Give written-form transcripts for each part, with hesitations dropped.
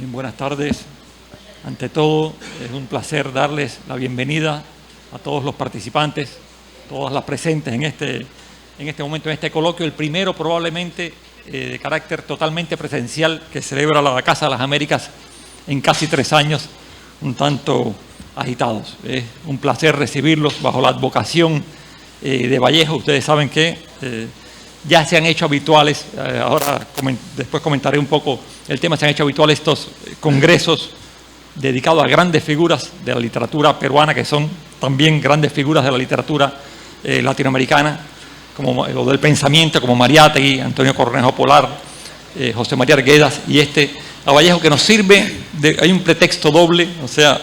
Bien, buenas tardes. Ante todo, es un placer darles la bienvenida a todos los participantes, todas las presentes en este momento, en este coloquio, el primero probablemente de carácter totalmente presencial que celebra la Casa de las Américas en casi 3 años, un tanto agitados. Es un placer recibirlos bajo la advocación de Vallejo. Ustedes saben que ya se han hecho habituales, ahora después comentaré un poco el tema, se han hecho habituales estos congresos dedicados a grandes figuras de la literatura peruana, que son también grandes figuras de la literatura latinoamericana, como lo del pensamiento, como Mariátegui, Antonio Cornejo Polar, José María Arguedas, y a Vallejo, que nos sirve, hay un pretexto doble, o sea,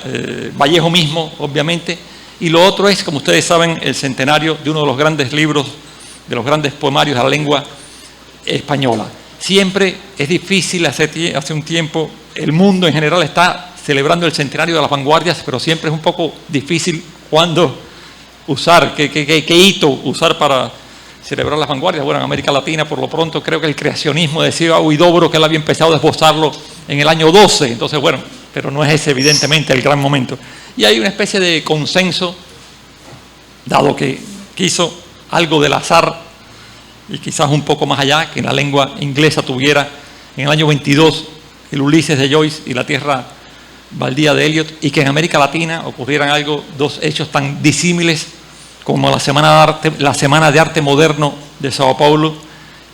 Vallejo mismo, obviamente, y lo otro es, como ustedes saben, el centenario de uno de los grandes libros, de los grandes poemarios de la lengua española. Siempre es difícil, hace un tiempo, el mundo en general está celebrando el centenario de las vanguardias, pero siempre es un poco difícil cuándo usar, qué hito usar para celebrar las vanguardias. Bueno, en América Latina, por lo pronto, creo que el creacionismo, decía Huidobro que él había empezado a esbozarlo en el año 12, entonces, bueno, pero no es ese evidentemente el gran momento. Y hay una especie de consenso, dado que quiso algo del azar y quizás un poco más allá, que en la lengua inglesa tuviera en el año 22 el Ulises de Joyce y la Tierra Baldía de Eliot, y que en América Latina ocurrieran dos hechos tan disímiles como la Semana de Arte Moderno de Sao Paulo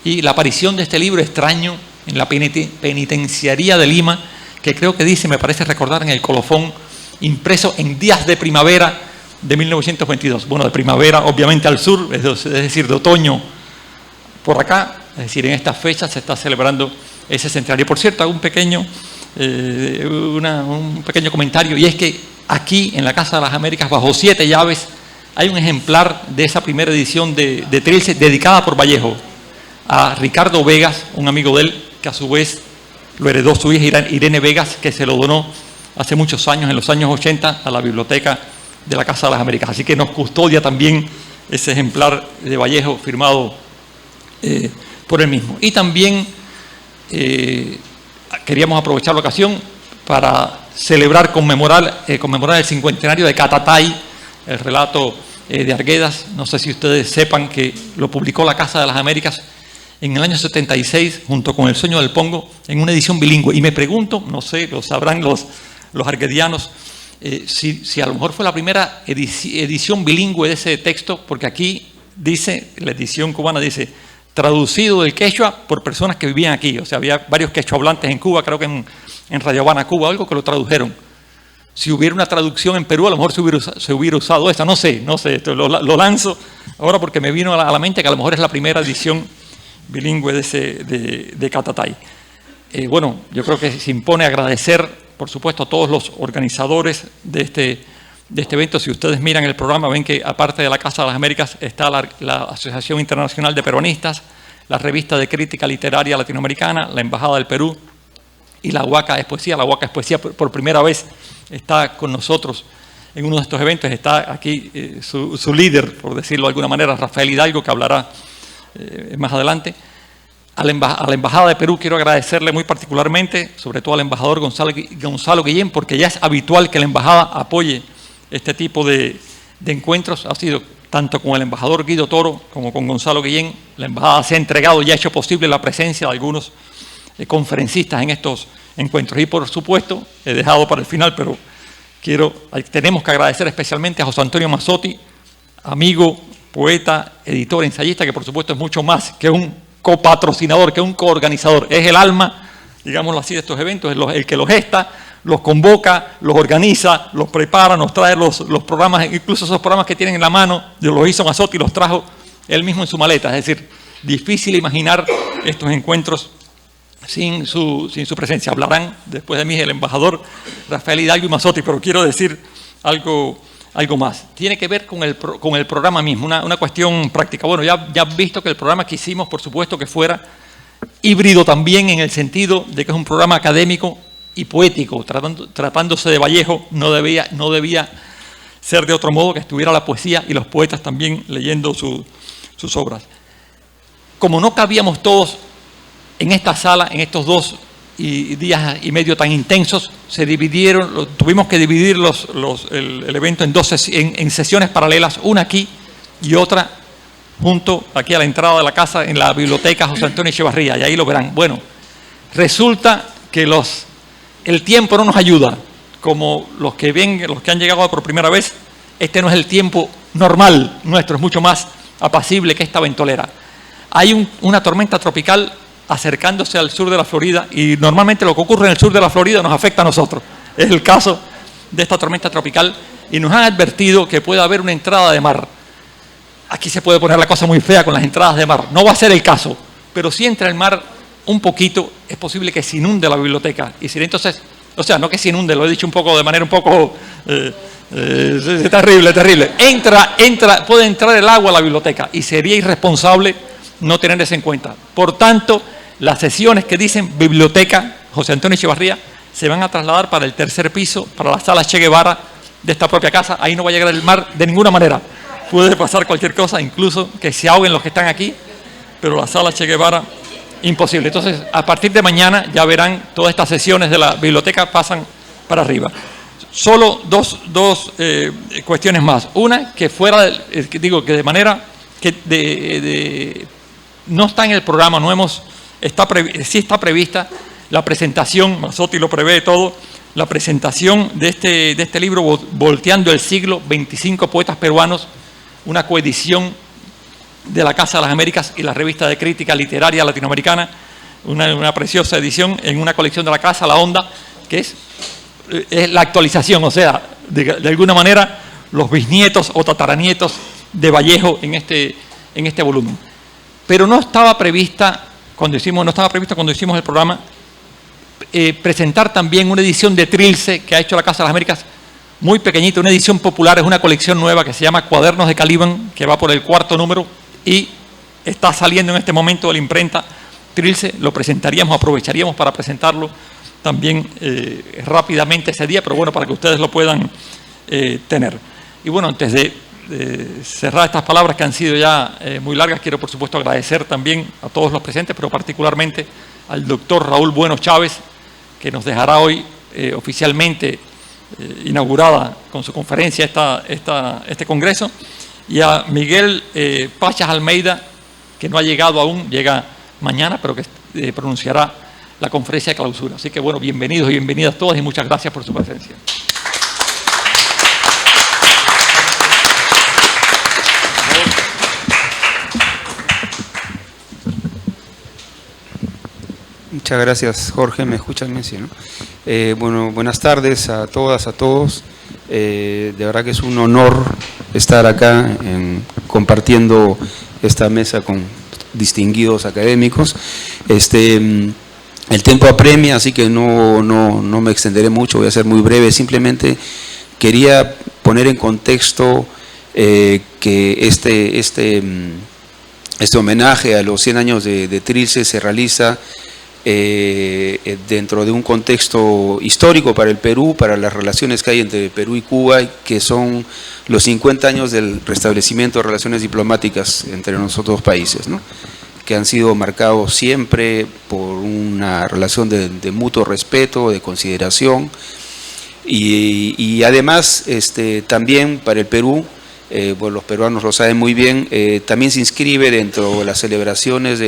y la aparición de este libro extraño en la penitenciaría de Lima, que creo que dice, me parece recordar, en el colofón, impreso en días de primavera de 1922. Bueno, de primavera obviamente al sur, es decir, de otoño por acá, es decir, en estas fechas se está celebrando ese centenario. Por cierto, hago un pequeño comentario, y es que aquí en la Casa de las Américas, bajo 7 llaves, hay un ejemplar de esa primera edición de Trilce, dedicada por Vallejo a Ricardo Vegas, un amigo de él, que a su vez lo heredó su hija Irene Vegas, que se lo donó hace muchos años, en los años 80, a la biblioteca de la Casa de las Américas. Así que nos custodia también ese ejemplar de Vallejo firmado por él mismo. Y también queríamos aprovechar la ocasión para celebrar, conmemorar el 50º de Catatay, el relato de Arguedas. No sé si ustedes sepan que lo publicó la Casa de las Américas en el año 76, junto con El Sueño del Pongo, en una edición bilingüe. Y me pregunto, no sé, lo sabrán los arguedianos, si a lo mejor fue la primera edición bilingüe de ese texto, porque aquí dice, la edición cubana dice, traducido del quechua por personas que vivían aquí. O sea, había varios quechua hablantes en Cuba, creo que en Radio Habana, Cuba, algo que lo tradujeron. Si hubiera una traducción en Perú, a lo mejor se hubiera usado esta. No sé, esto lo lanzo ahora porque me vino a la mente que a lo mejor es la primera edición bilingüe de Catatay. Bueno, yo creo que se impone agradecer, por supuesto, a todos los organizadores de este evento. Si ustedes miran el programa, ven que aparte de la Casa de las Américas está la Asociación Internacional de Peronistas, la Revista de Crítica Literaria Latinoamericana, la Embajada del Perú y la Huaca es Poesía. La Huaca es Poesía por primera vez está con nosotros en uno de estos eventos. Está aquí su líder, por decirlo de alguna manera, Rafael Hidalgo, que hablará más adelante. A la Embajada de Perú quiero agradecerle muy particularmente, sobre todo al embajador Gonzalo Guillén, porque ya es habitual que la Embajada apoye este tipo de encuentros. Ha sido tanto con el embajador Guido Toro como con Gonzalo Guillén. La Embajada se ha entregado y ha hecho posible la presencia de algunos conferencistas en estos encuentros. Y por supuesto, he dejado para el final, pero tenemos que agradecer especialmente a José Antonio Mazzotti, amigo, poeta, editor, ensayista, que por supuesto es mucho más que un copatrocinador, que un coorganizador. Es el alma, digámoslo así, de estos eventos, el que los gesta, los convoca, los organiza, los prepara, nos trae los programas, incluso esos programas que tienen en la mano, los hizo Mazzotti y los trajo él mismo en su maleta. Es decir, difícil imaginar estos encuentros sin su presencia. Hablarán después de mí el embajador Rafael Hidalgo y Mazzotti, pero quiero decir algo más. Tiene que ver con el programa mismo, una cuestión práctica. Bueno, ya han visto que el programa quisimos, por supuesto, que fuera híbrido también, en el sentido de que es un programa académico y poético. Tratándose de Vallejo, no debía ser de otro modo, que estuviera la poesía y los poetas también leyendo sus obras. Como no cabíamos todos en esta sala, en estos 2 días y medio tan intensos, tuvimos que dividir el evento en sesiones paralelas, una aquí y otra junto aquí a la entrada de la casa en la biblioteca José Antonio Echevarría, y ahí lo verán. Bueno, resulta que el tiempo no nos ayuda, como los que han llegado por primera vez. Este no es el tiempo normal nuestro, es mucho más apacible que esta ventolera. Hay una tormenta tropical acercándose al sur de la Florida, y normalmente lo que ocurre en el sur de la Florida nos afecta a nosotros. Es el caso de esta tormenta tropical, y nos han advertido que puede haber una entrada de mar. Aquí se puede poner la cosa muy fea con las entradas de mar. No va a ser el caso, pero si entra el mar un poquito, es posible que se inunde la biblioteca. Y si entonces, o sea, no que se inunde, lo he dicho de manera un poco terrible. Puede entrar el agua a la biblioteca y sería irresponsable no tener eso en cuenta. Por tanto, las sesiones que dicen Biblioteca José Antonio Echevarría se van a trasladar para el tercer piso, para la sala Che Guevara de esta propia casa. Ahí no va a llegar el mar de ninguna manera. Puede pasar cualquier cosa, incluso que se ahoguen los que están aquí, pero la sala Che Guevara, imposible. Entonces, a partir de mañana ya verán, todas estas sesiones de la biblioteca pasan para arriba. Solo dos cuestiones más. Una, que que de manera que no está en el programa, sí está prevista la presentación, Mazzotti lo prevé todo, la presentación de este libro, Volteando el siglo, 25 poetas peruanos, una coedición de la Casa de las Américas y la Revista de Crítica Literaria Latinoamericana, una preciosa edición en una colección de la Casa La Onda, que es la actualización, o sea, de alguna manera los bisnietos o tataranietos de Vallejo en este volumen. Pero no estaba prevista cuando hicimos el programa presentar también una edición de Trilce que ha hecho la Casa de las Américas, muy pequeñita, una edición popular, es una colección nueva que se llama Cuadernos de Caliban, que va por el 4º número y está saliendo en este momento de la imprenta Trilce. Lo aprovecharíamos para presentarlo también rápidamente ese día, pero bueno, para que ustedes lo puedan tener. Y bueno, antes de cerrar estas palabras que han sido ya muy largas, quiero por supuesto agradecer también a todos los presentes, pero particularmente al doctor Raúl Bueno Chávez, que nos dejará hoy oficialmente inaugurada con su conferencia este congreso, y a Miguel Pachas Almeida, que no ha llegado aún, llega mañana, pero que pronunciará la conferencia de clausura. Así que bueno, bienvenidos y bienvenidas todas y muchas gracias por su presencia. Muchas gracias, Jorge. ¿Me escuchan? Sí, ¿no? Bueno, buenas tardes a todas, a todos. De verdad que es un honor estar acá compartiendo esta mesa con distinguidos académicos. El tiempo apremia, así que no me extenderé mucho, voy a ser muy breve. Simplemente quería poner en contexto que este homenaje a los 100 años de Trilce se realiza dentro de un contexto histórico para el Perú, para las relaciones que hay entre Perú y Cuba, que son los 50 años del restablecimiento de relaciones diplomáticas entre nuestros dos países, ¿no? Que han sido marcados siempre por una relación de mutuo respeto, de consideración, y además también para el Perú, bueno, los peruanos lo saben muy bien, también se inscribe dentro de las celebraciones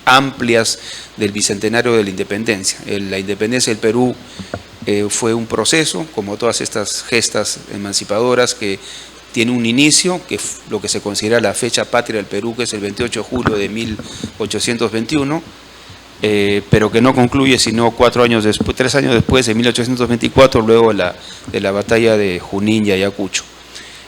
amplias del Bicentenario de la Independencia. La independencia del Perú fue un proceso, como todas estas gestas emancipadoras, que tiene un inicio, que es lo que se considera la fecha patria del Perú, que es el 28 de julio de 1821, pero que no concluye sino 3 años después, en 1824, luego de la batalla de Junín y Ayacucho.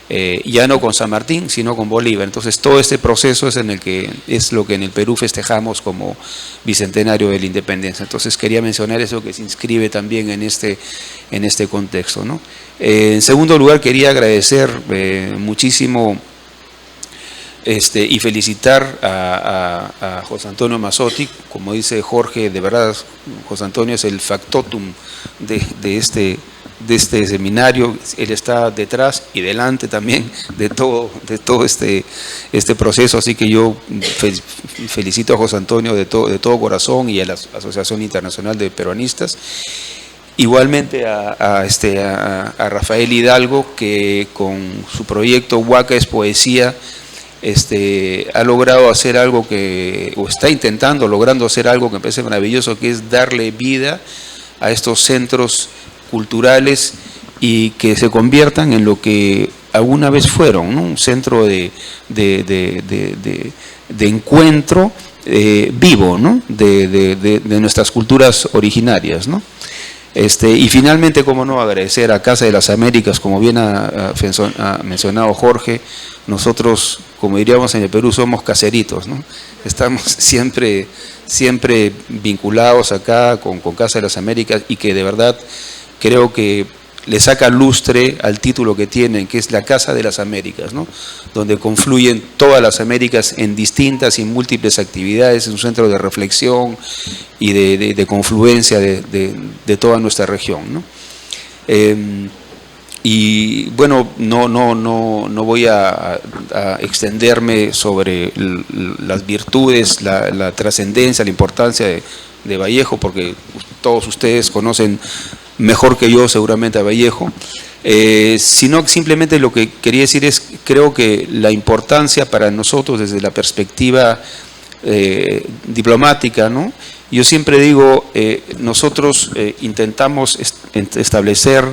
Ya no con San Martín, sino con Bolívar. Entonces todo este proceso es lo que en el Perú festejamos como Bicentenario de la Independencia. Entonces quería mencionar eso, que se inscribe también en este contexto, ¿no? En segundo lugar, quería agradecer muchísimo y felicitar a José Antonio Mazzotti. Como dice Jorge, de verdad José Antonio es el factotum de de este seminario. Él está detrás y delante también de todo este proceso, así que yo felicito a José Antonio de todo corazón y a la Asociación Internacional de Peruanistas. Igualmente a Rafael Hidalgo, que con su proyecto Huaca es Poesía ha logrado hacer algo o está logrando hacer algo que me parece maravilloso, que es darle vida a estos centros culturales y que se conviertan en lo que alguna vez fueron, ¿no? Un centro de encuentro vivo, ¿no? de nuestras culturas originarias, ¿no? Y finalmente, cómo no, agradecer a Casa de las Américas, como bien ha mencionado Jorge. Nosotros, como diríamos en el Perú, somos caseritos, ¿no? Estamos siempre vinculados acá con Casa de las Américas, y que de verdad creo que le saca lustre al título que tienen, que es la Casa de las Américas, ¿no? Donde confluyen todas las Américas en distintas y múltiples actividades. Es un centro de reflexión y de confluencia de toda nuestra región, ¿no? Y bueno, no voy a extenderme sobre las virtudes, la trascendencia, la importancia de Vallejo, porque todos ustedes conocen mejor que yo seguramente a Vallejo, sino simplemente lo que quería decir es, creo que la importancia para nosotros desde la perspectiva diplomática, ¿no? Yo siempre digo, nosotros intentamos establecer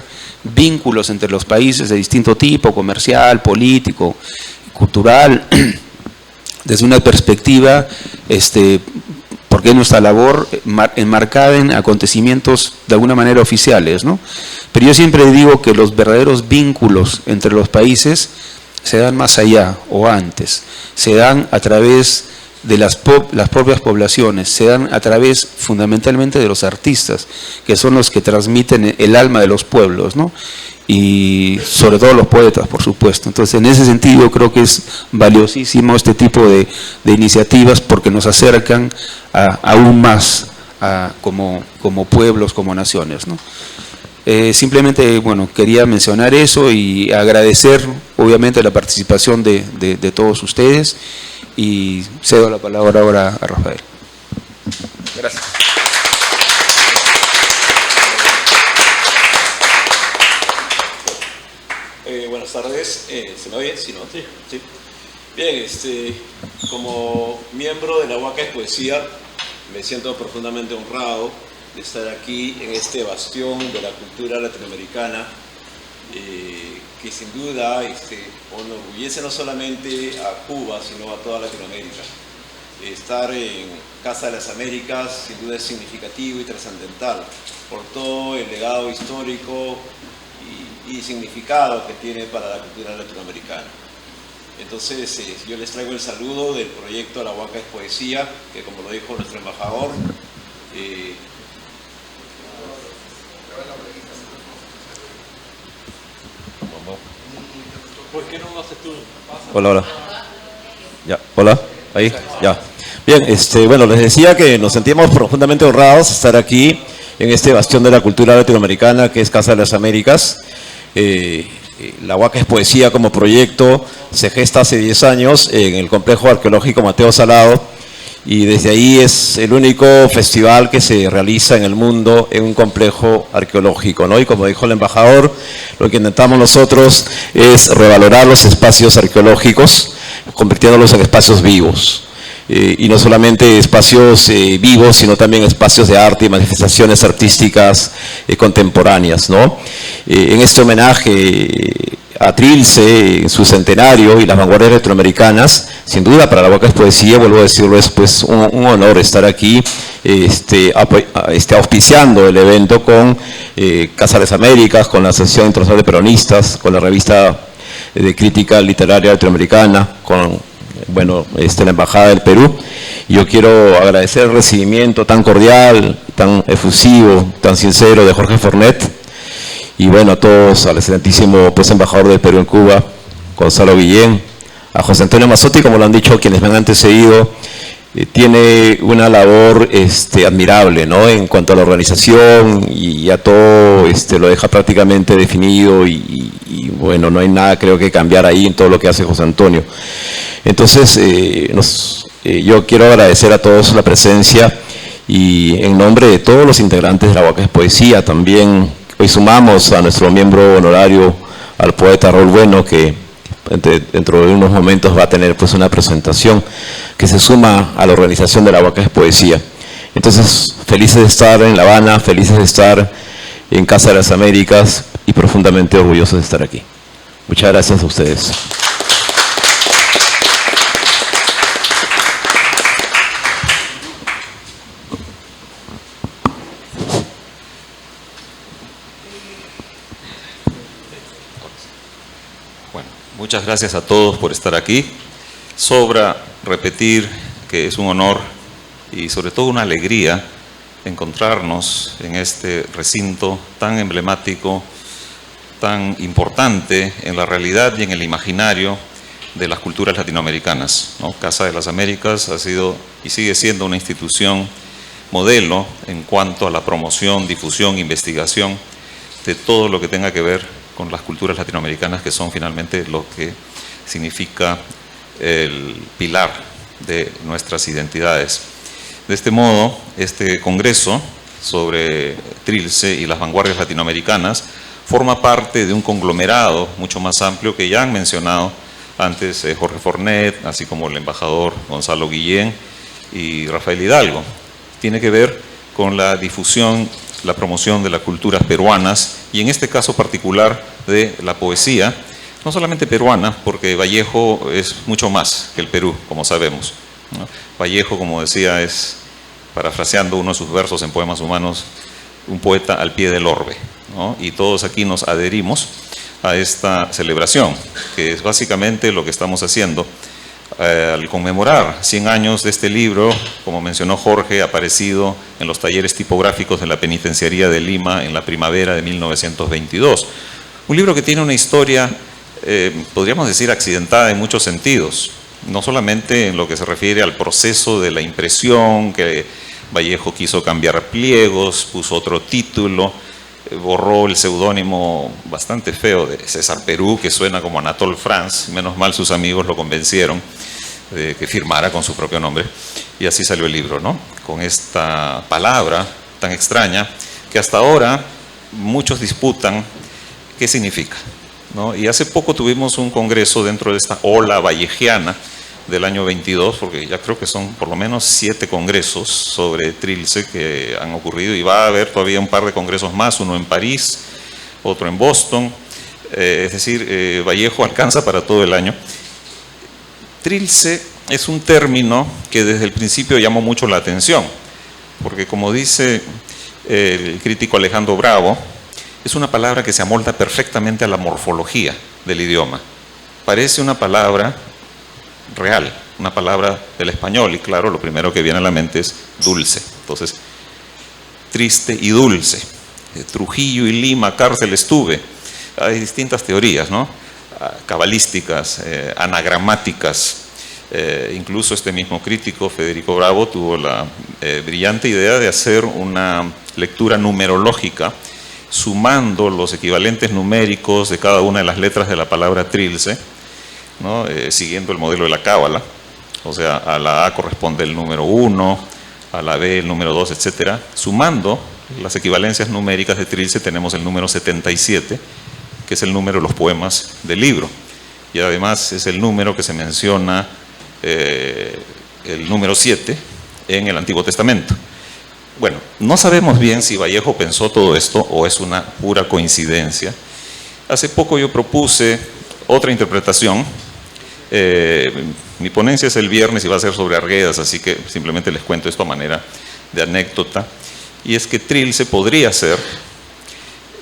vínculos entre los países de distinto tipo, comercial, político, cultural, desde una perspectiva, porque es nuestra labor enmarcada en acontecimientos de alguna manera oficiales, ¿no? Pero yo siempre digo que los verdaderos vínculos entre los países se dan más allá o antes, se dan a través de las propias poblaciones, se dan a través fundamentalmente de los artistas, que son los que transmiten el alma de los pueblos, ¿no? Y sobre todo los poetas, por supuesto. Entonces, en ese sentido, creo que es valiosísimo este tipo de iniciativas, porque nos acercan aún más como pueblos, como naciones, ¿no? Simplemente, bueno, quería mencionar eso y agradecer, obviamente, la participación de todos ustedes, y cedo la palabra ahora a Rafael. Gracias. Buenas tardes. ¿Se me oye? ¿Sí, no? Sí. Bien, como miembro de la Huaca es Poesía, me siento profundamente honrado de estar aquí en este bastión de la cultura latinoamericana, que sin duda enorgullece no solamente a Cuba, sino a toda Latinoamérica. Estar en Casa de las Américas sin duda es significativo y trascendental por todo el legado histórico y significado que tiene para la cultura latinoamericana. Entonces, yo les traigo el saludo del proyecto La Huaca es Poesía, que, como lo dijo nuestro embajador, ¿por qué no lo haces tú? Hola. Ya, hola, ahí, ya. Bien, bueno, les decía que nos sentimos profundamente honrados de estar aquí en este bastión de la cultura latinoamericana, que es Casa de las Américas. La Huaca es Poesía como proyecto se gesta hace 10 años en el complejo arqueológico Mateo Salado, y desde ahí es el único festival que se realiza en el mundo en un complejo arqueológico, ¿no? Y como dijo el embajador, lo que intentamos nosotros es revalorar los espacios arqueológicos, convirtiéndolos en espacios vivos. Y no solamente espacios vivos, sino también espacios de arte y manifestaciones artísticas contemporáneas, ¿no? En este homenaje a Trilce, en su centenario, y las vanguardias latinoamericanas, sin duda para la Huaca es Poesía, vuelvo a decirlo, es pues un honor estar aquí auspiciando el evento con Casa de las Américas, con la Asociación Internacional de Peronistas, con la revista de crítica literaria latinoamericana, con la Embajada del Perú. Yo quiero agradecer el recibimiento tan cordial, tan efusivo, tan sincero de Jorge Fornet, y bueno, a todos, al excelentísimo embajador del Perú en Cuba, Gonzalo Guillén, a José Antonio Mazzotti, como lo han dicho quienes me han antecedido, tiene una labor admirable, ¿no? En cuanto a la organización, y ya todo lo deja prácticamente definido y bueno, no hay nada creo que cambiar ahí en todo lo que hace José Antonio. Entonces, yo quiero agradecer a todos la presencia y en nombre de todos los integrantes de la Huaca es Poesía también hoy sumamos a nuestro miembro honorario, al poeta Raúl Bueno, que dentro de unos momentos va a tener pues una presentación que se suma a la organización de la Huaca es Poesía. Entonces, felices de estar en La Habana, felices de estar en Casa de las Américas y profundamente orgullosos de estar aquí. Muchas gracias a ustedes. Muchas gracias a todos por estar aquí. Sobra repetir que es un honor y sobre todo una alegría encontrarnos en este recinto tan emblemático, tan importante en la realidad y en el imaginario de las culturas latinoamericanas, ¿no? Casa de las Américas ha sido y sigue siendo una institución modelo en cuanto a la promoción, difusión, investigación de todo lo que tenga que ver con las culturas latinoamericanas, que son finalmente lo que significa el pilar de nuestras identidades. De este modo, este congreso sobre Trilce y las vanguardias latinoamericanas forma parte de un conglomerado mucho más amplio que ya han mencionado antes Jorge Fornet, así como el embajador Gonzalo Guillén y Rafael Hidalgo. Tiene que ver con la difusión, la promoción de las culturas peruanas y en este caso particular de la poesía, no solamente peruana, porque Vallejo es mucho más que el Perú, como sabemos, ¿no? Vallejo, como decía, es, parafraseando uno de sus versos en Poemas Humanos, un poeta al pie del orbe, ¿no? Y todos aquí nos adherimos a esta celebración, que es básicamente lo que estamos haciendo al conmemorar 100 años de este libro, como mencionó Jorge, aparecido en los talleres tipográficos de la Penitenciaría de Lima en la primavera de 1922. Un libro que tiene una historia, podríamos decir, accidentada en muchos sentidos, no solamente en lo que se refiere al proceso de la impresión, que Vallejo quiso cambiar pliegos, puso otro título, borró el seudónimo bastante feo de César Perú, que suena como Anatole France, menos mal sus amigos lo convencieron de que firmara con su propio nombre, y así salió el libro, ¿no? Con esta palabra tan extraña que hasta ahora muchos disputan qué significa, ¿no? Y hace poco tuvimos un congreso dentro de esta ola vallejiana del año 22, porque ya creo que son por lo menos 7 congresos sobre Trilce que han ocurrido, y va a haber todavía un par de congresos más, uno en París, otro en Boston, es decir, Vallejo alcanza para todo el año. Trilce es un término que desde el principio llamó mucho la atención, porque como dice el crítico Alejandro Bravo, es una palabra que se amolda perfectamente a la morfología del idioma. Parece una palabra real, una palabra del español, y claro, lo primero que viene a la mente es dulce. Entonces, triste y dulce. Trujillo y Lima, cárcel estuve. Hay distintas teorías, ¿no? Cabalísticas, anagramáticas. Incluso este mismo crítico, Federico Bravo, tuvo la brillante idea de hacer una lectura numerológica, sumando los equivalentes numéricos de cada una de las letras de la palabra Trilce, ¿no? Siguiendo el modelo de la cábala. O sea, a la A corresponde el número 1, a la B el número 2, etc. Sumando las equivalencias numéricas de Trilce tenemos el número 77, que es el número de los poemas del libro. Y además es el número que se menciona, el número 7, en el Antiguo Testamento. Bueno, no sabemos bien si Vallejo pensó todo esto o es una pura coincidencia. Hace poco yo propuse otra interpretación. Mi ponencia es el viernes y va a ser sobre Arguedas, así que simplemente les cuento esto a manera de anécdota. Y es que Trilce podría ser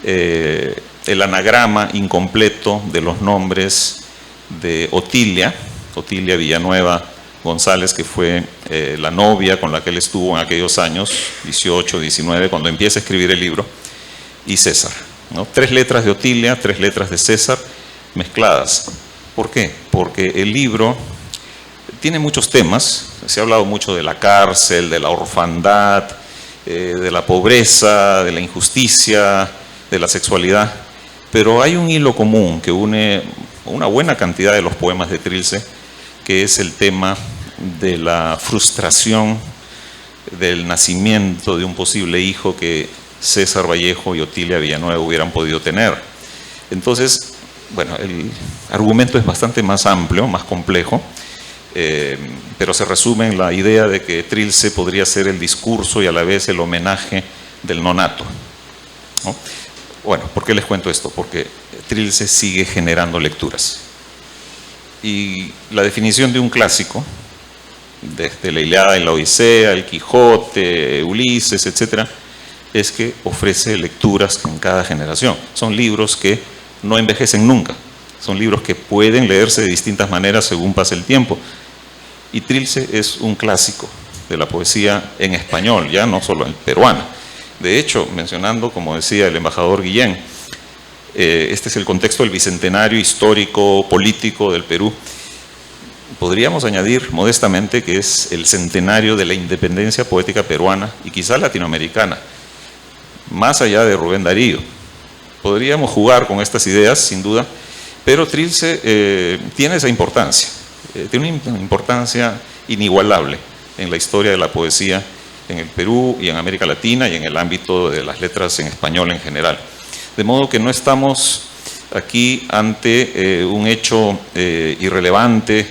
el anagrama incompleto de los nombres de Otilia Villanueva González, que fue la novia con la que él estuvo en aquellos años, 18, 19, cuando empieza a escribir el libro, y César, ¿no? 3 letras de Otilia, 3 letras de César, mezcladas. ¿Por qué? Porque el libro tiene muchos temas. Se ha hablado mucho de la cárcel, de la orfandad, de la pobreza, de la injusticia, de la sexualidad, pero hay un hilo común que une una buena cantidad de los poemas de Trilce, que es el tema de la frustración del nacimiento de un posible hijo que César Vallejo y Otilia Villanueva hubieran podido tener. Entonces, bueno, el argumento es bastante más amplio, más complejo, pero se resume en la idea de que Trilce podría ser el discurso y a la vez el homenaje del nonato, ¿no? Bueno, ¿por qué les cuento esto? Porque Trilce sigue generando lecturas. Y la definición de un clásico, desde la Ilíada y la Odisea, el Quijote, Ulises, etc., es que ofrece lecturas en cada generación. Son libros que no envejecen nunca. Son libros que pueden leerse de distintas maneras según pase el tiempo. Y Trilce es un clásico de la poesía en español, ya no solo en peruana. De hecho, mencionando, como decía el embajador Guillén, este es el contexto del bicentenario histórico, político del Perú. Podríamos añadir modestamente que es el centenario de la independencia poética peruana y quizá latinoamericana, más allá de Rubén Darío. Podríamos jugar con estas ideas, sin duda, pero Trilce tiene esa importancia, tiene una importancia inigualable en la historia de la poesía en el Perú y en América Latina y en el ámbito de las letras en español en general. De modo que no estamos aquí ante un hecho irrelevante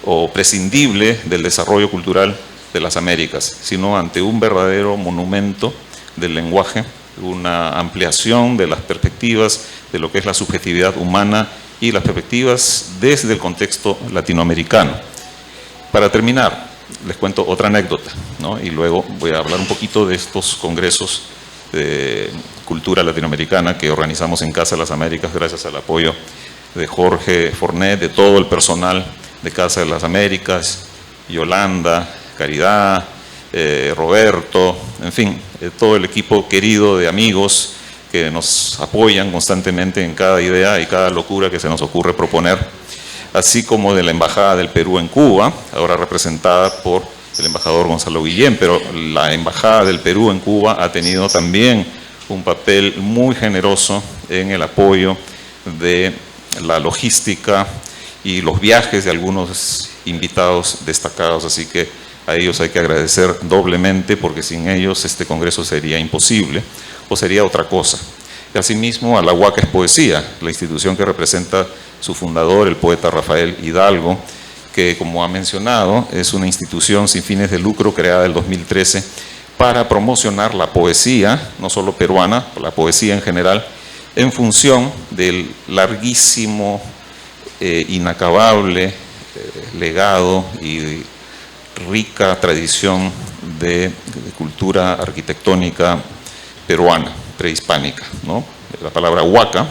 o prescindible del desarrollo cultural de las Américas, sino ante un verdadero monumento del lenguaje, una ampliación de las perspectivas de lo que es la subjetividad humana y las perspectivas desde el contexto latinoamericano. Para terminar, les cuento otra anécdota, ¿no? Y luego voy a hablar un poquito de estos congresos de cultura latinoamericana que organizamos en Casa de las Américas gracias al apoyo de Jorge Fornet, de todo el personal de Casa de las Américas, Yolanda, Caridad, Roberto, en fin, todo el equipo querido de amigos que nos apoyan constantemente en cada idea y cada locura que se nos ocurre proponer, así como de la Embajada del Perú en Cuba, ahora representada por el embajador Gonzalo Guillén, pero la Embajada del Perú en Cuba ha tenido también un papel muy generoso en el apoyo de la logística y los viajes de algunos invitados destacados, así que a ellos hay que agradecer doblemente porque sin ellos este congreso sería imposible o sería otra cosa. Y asimismo a la Huacas Poesía, la institución que representa su fundador, el poeta Rafael Hidalgo, que como ha mencionado es una institución sin fines de lucro creada en 2013 para promocionar la poesía, no solo peruana, la poesía en general, en función del larguísimo, inacabable legado y rica tradición de cultura arquitectónica peruana, prehispánica, ¿no? La palabra huaca,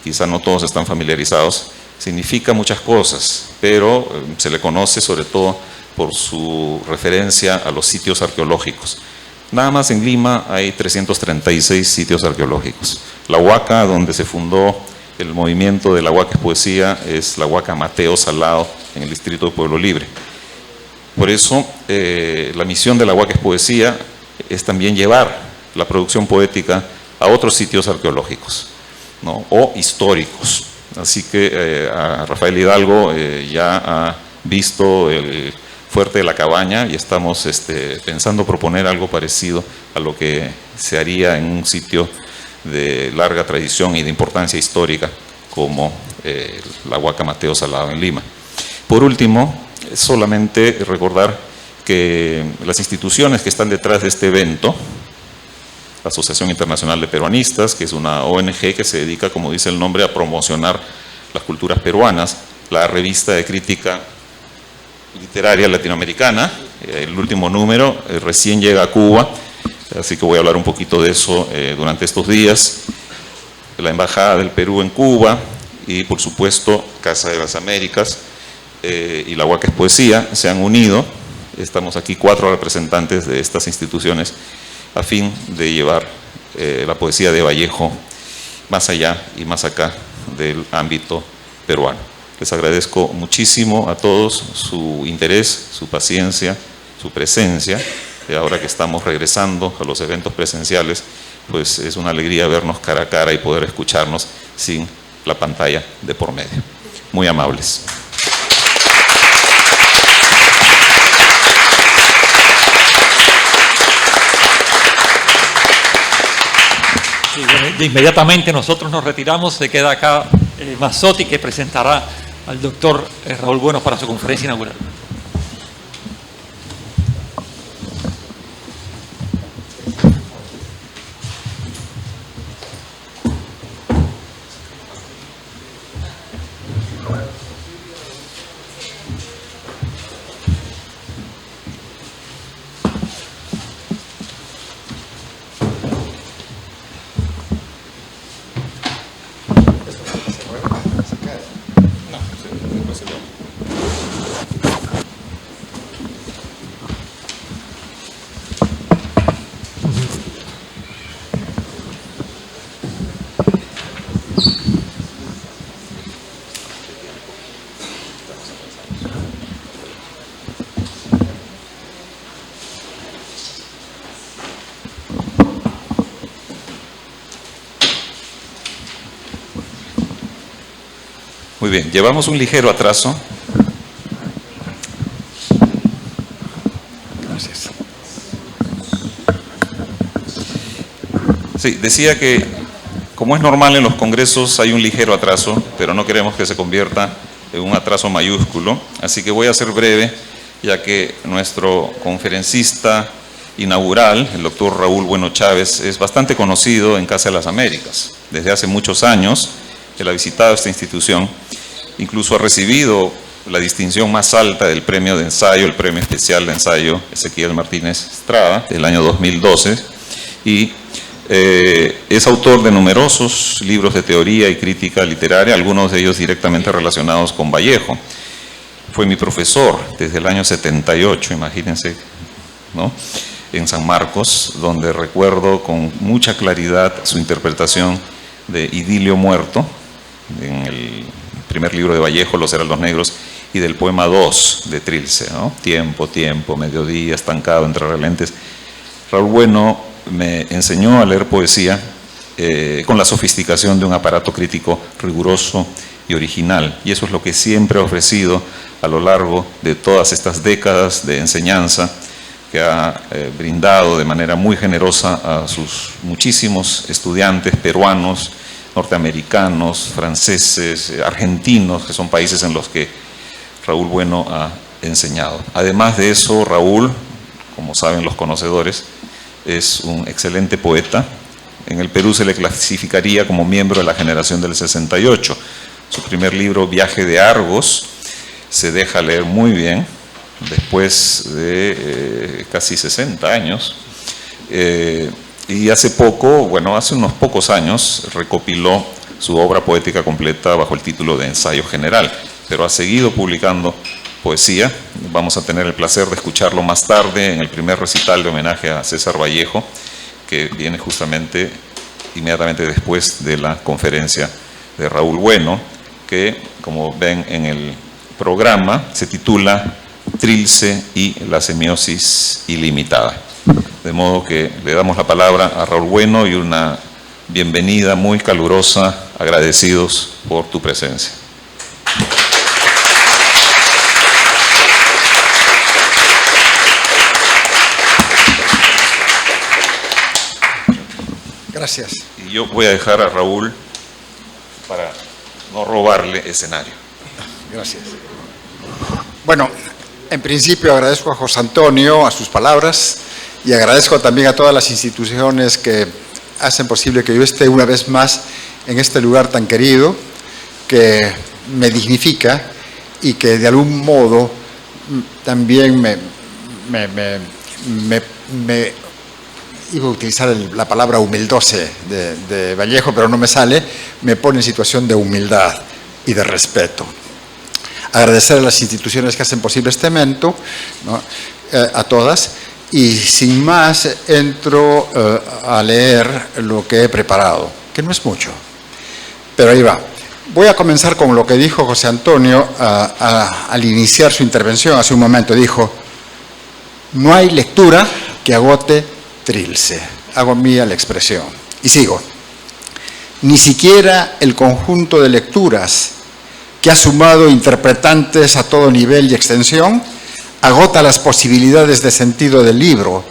quizá no todos están familiarizados, significa muchas cosas, pero se le conoce sobre todo por su referencia a los sitios arqueológicos. Nada más en Lima hay 336 sitios arqueológicos. La huaca donde se fundó el movimiento de la Huacas Poesía es la Huaca Mateo Salado en el distrito de Pueblo Libre. Por eso la misión de la Huacas Poesía es también llevar la producción poética a otros sitios arqueológicos, ¿no? O históricos. Así que a Rafael Hidalgo ya ha visto el Fuerte de la Cabaña y estamos pensando proponer algo parecido a lo que se haría en un sitio de larga tradición y de importancia histórica como la Huaca Mateo Salado en Lima. Por último, solamente recordar que las instituciones que están detrás de este evento, la Asociación Internacional de Peruanistas, que es una ONG que se dedica, como dice el nombre, a promocionar las culturas peruanas, la revista de crítica literaria latinoamericana, el último número recién llega a Cuba, así que voy a hablar un poquito de eso durante estos días, la Embajada del Perú en Cuba y por supuesto Casa de las Américas y la Huacas Poesía se han unido, estamos aquí 4 representantes de estas instituciones a fin de llevar la poesía de Vallejo más allá y más acá del ámbito peruano. Les agradezco muchísimo a todos su interés, su paciencia, su presencia. Y ahora que estamos regresando a los eventos presenciales, pues es una alegría vernos cara a cara y poder escucharnos sin la pantalla de por medio. Muy amables. Sí, bueno, de inmediatamente nosotros nos retiramos. Se queda acá Mazzotti, que presentará al doctor Raúl Bueno para su conferencia inaugural. Muy bien, llevamos un ligero atraso. Gracias. Sí, decía que como es normal en los congresos hay un ligero atraso, pero no queremos que se convierta en un atraso mayúsculo, así que voy a ser breve, ya que nuestro conferencista inaugural, el doctor Raúl Bueno Chávez, es bastante conocido en Casa de las Américas. Desde hace muchos años él ha visitado esta institución, incluso ha recibido la distinción más alta del premio de ensayo, el premio especial de ensayo Ezequiel Martínez Estrada, del año 2012, y es autor de numerosos libros de teoría y crítica literaria, algunos de ellos directamente relacionados con Vallejo. Fue mi profesor desde el año 78, imagínense, ¿no?, en San Marcos, donde recuerdo con mucha claridad su interpretación de Idilio Muerto, en el primer libro de Vallejo, Los Heraldos Negros, y del poema 2 de Trilce, ¿no? Tiempo, tiempo, mediodía, estancado entre relentes. Raúl Bueno me enseñó a leer poesía con la sofisticación de un aparato crítico riguroso y original, y eso es lo que siempre ha ofrecido a lo largo de todas estas décadas de enseñanza, que ha brindado de manera muy generosa a sus muchísimos estudiantes peruanos, norteamericanos, franceses, argentinos, que son países en los que Raúl Bueno ha enseñado. Además de eso, Raúl, como saben los conocedores, es un excelente poeta. En el Perú se le clasificaría como miembro de la generación del 68. Su primer libro, Viaje de Argos, se deja leer muy bien, después de casi 60 años. Y hace poco, bueno, hace unos pocos años, recopiló su obra poética completa bajo el título de Ensayo General, pero ha seguido publicando poesía. Vamos a tener el placer de escucharlo más tarde en el primer recital de homenaje a César Vallejo, que viene justamente inmediatamente después de la conferencia de Raúl Bueno, que, como ven en el programa, se titula Trilce y la semiosis ilimitada. De modo que le damos la palabra a Raúl Bueno y una bienvenida muy calurosa, agradecidos por tu presencia. Gracias. Y yo voy a dejar a Raúl para no robarle escenario. Gracias. Bueno, en principio agradezco a José Antonio, a sus palabras, y agradezco también a todas las instituciones que hacen posible que yo esté una vez más en este lugar tan querido, que me dignifica y que de algún modo también me iba a utilizar la palabra humildose de Vallejo, pero no me sale, me pone en situación de humildad y de respeto. Agradecer a las instituciones que hacen posible este evento, ¿no?, a todas, y sin más entro a leer lo que he preparado, que no es mucho, pero ahí va. Voy a comenzar con lo que dijo José Antonio al iniciar su intervención hace un momento. Dijo, no hay lectura que agote Trilce. Hago mía la expresión. Y sigo. Ni siquiera el conjunto de lecturas que ha sumado interpretantes a todo nivel y extensión agota las posibilidades de sentido del libro.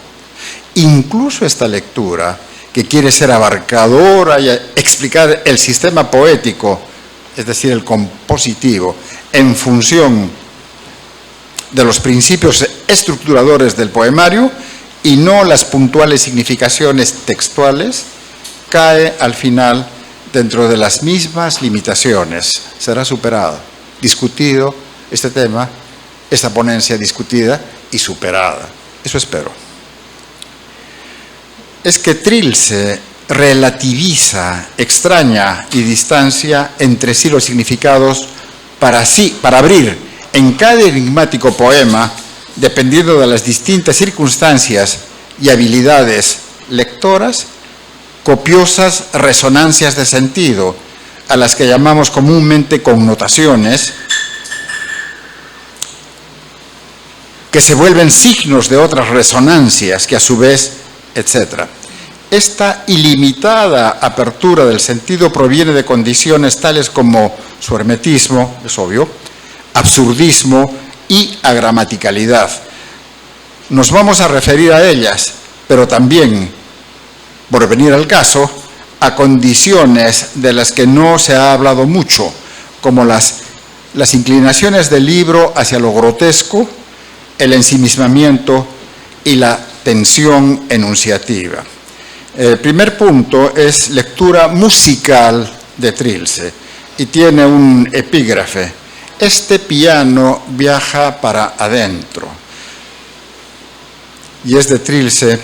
Incluso esta lectura, que quiere ser abarcadora y explicar el sistema poético, es decir, el compositivo, en función de los principios estructuradores del poemario y no las puntuales significaciones textuales, cae al final dentro de las mismas limitaciones. Será superado, discutido este tema, esta ponencia discutida y superada. Eso espero. Es que Trilce relativiza, extraña y distancia entre sí los significados para abrir en cada enigmático poema, dependiendo de las distintas circunstancias y habilidades lectoras, copiosas resonancias de sentido, a las que llamamos comúnmente connotaciones, que se vuelven signos de otras resonancias que a su vez, etc. Esta ilimitada apertura del sentido proviene de condiciones tales como su hermetismo, es obvio, absurdismo y agramaticalidad. Nos vamos a referir a ellas, pero también, por venir al caso, a condiciones de las que no se ha hablado mucho, como las inclinaciones del libro hacia lo grotesco, el ensimismamiento y la tensión enunciativa. El primer punto es lectura musical de Trilce y tiene un epígrafe. Este piano viaja para adentro. Y es de Trilce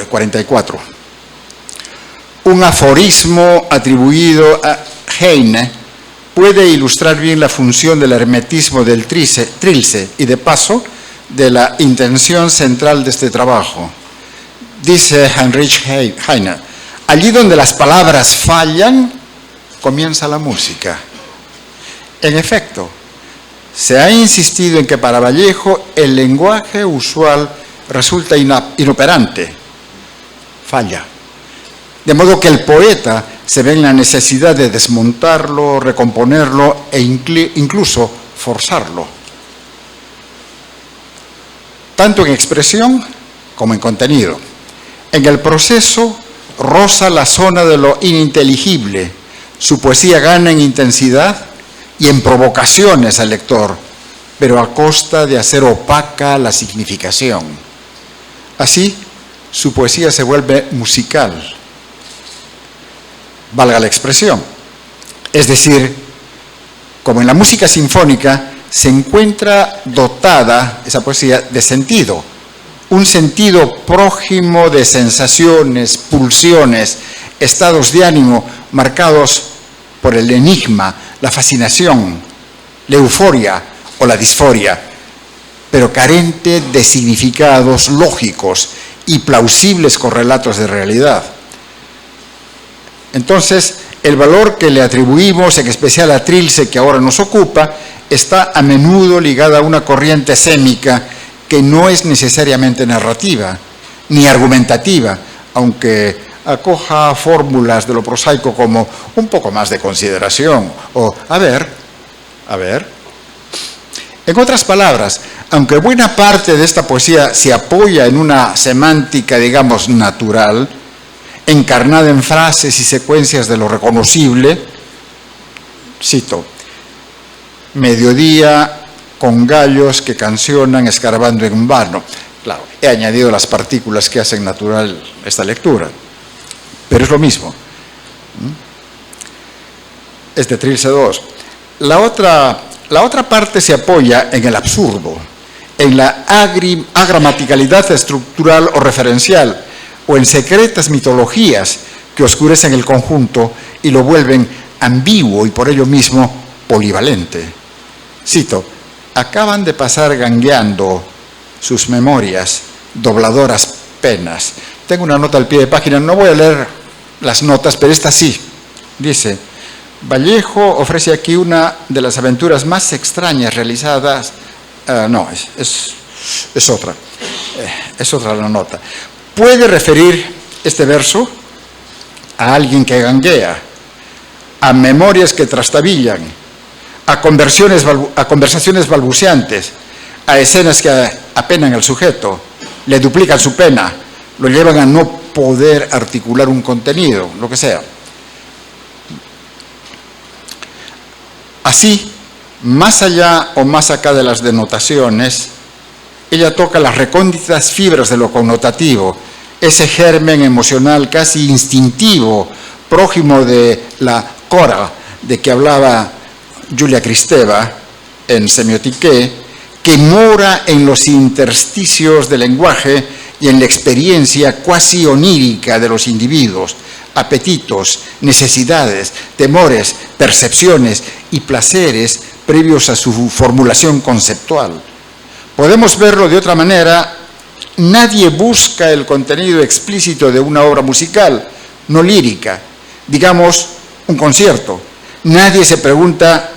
44. Un aforismo atribuido a Heine puede ilustrar bien la función del hermetismo del Trilce y, de paso, de la intención central de este trabajo. Dice Heinrich Heine, allí donde las palabras fallan, comienza la música. En efecto, se ha insistido en que para Vallejo el lenguaje usual resulta inoperante, falla. De modo que el poeta se ve en la necesidad de desmontarlo, recomponerlo e incluso forzarlo. Tanto en expresión como en contenido. En el proceso roza la zona de lo ininteligible. Su poesía gana en intensidad y en provocaciones al lector, pero a costa de hacer opaca la significación. Así, su poesía se vuelve musical, valga la expresión. Es decir, como en la música sinfónica, se encuentra dotada esa poesía de sentido, un sentido prójimo de sensaciones, pulsiones, estados de ánimo marcados por el enigma, la fascinación, la euforia o la disforia, pero carente de significados lógicos y plausibles correlatos de realidad. Entonces, el valor que le atribuimos, en especial a Trilce, que ahora nos ocupa, está a menudo ligada a una corriente escénica que no es necesariamente narrativa ni argumentativa, aunque acoja fórmulas de lo prosaico como un poco más de consideración o a ver. En otras palabras, aunque buena parte de esta poesía se apoya en una semántica, digamos, natural, encarnada en frases y secuencias de lo reconocible, cito, mediodía con gallos que cancionan escarbando en vano. Claro, he añadido las partículas que hacen natural esta lectura, pero es lo mismo. Es de Trilce II. La otra parte se apoya en el absurdo, en la agramaticalidad estructural o referencial, o en secretas mitologías que oscurecen el conjunto y lo vuelven ambiguo y por ello mismo polivalente. Cito, acaban de pasar gangueando sus memorias, dobladoras penas. Tengo una nota al pie de página, no voy a leer las notas, pero esta sí. Dice, Vallejo ofrece aquí una de las aventuras más extrañas realizadas. No, es otra. Es otra la nota. Puede referir este verso a alguien que ganguea, a memorias que trastabillan, a conversaciones balbuceantes, a escenas que apenan al sujeto, le duplican su pena, lo llevan a no poder articular un contenido, lo que sea. Así, más allá o más acá de las denotaciones, ella toca las recónditas fibras de lo connotativo, ese germen emocional casi instintivo, prójimo de la cora de que hablaba Julia Kristeva en Semiotique, que mora en los intersticios del lenguaje y en la experiencia cuasi onírica de los individuos, apetitos, necesidades, temores, percepciones y placeres previos a su formulación conceptual. Podemos verlo de otra manera: nadie busca el contenido explícito de una obra musical, no lírica, digamos un concierto. Nadie se pregunta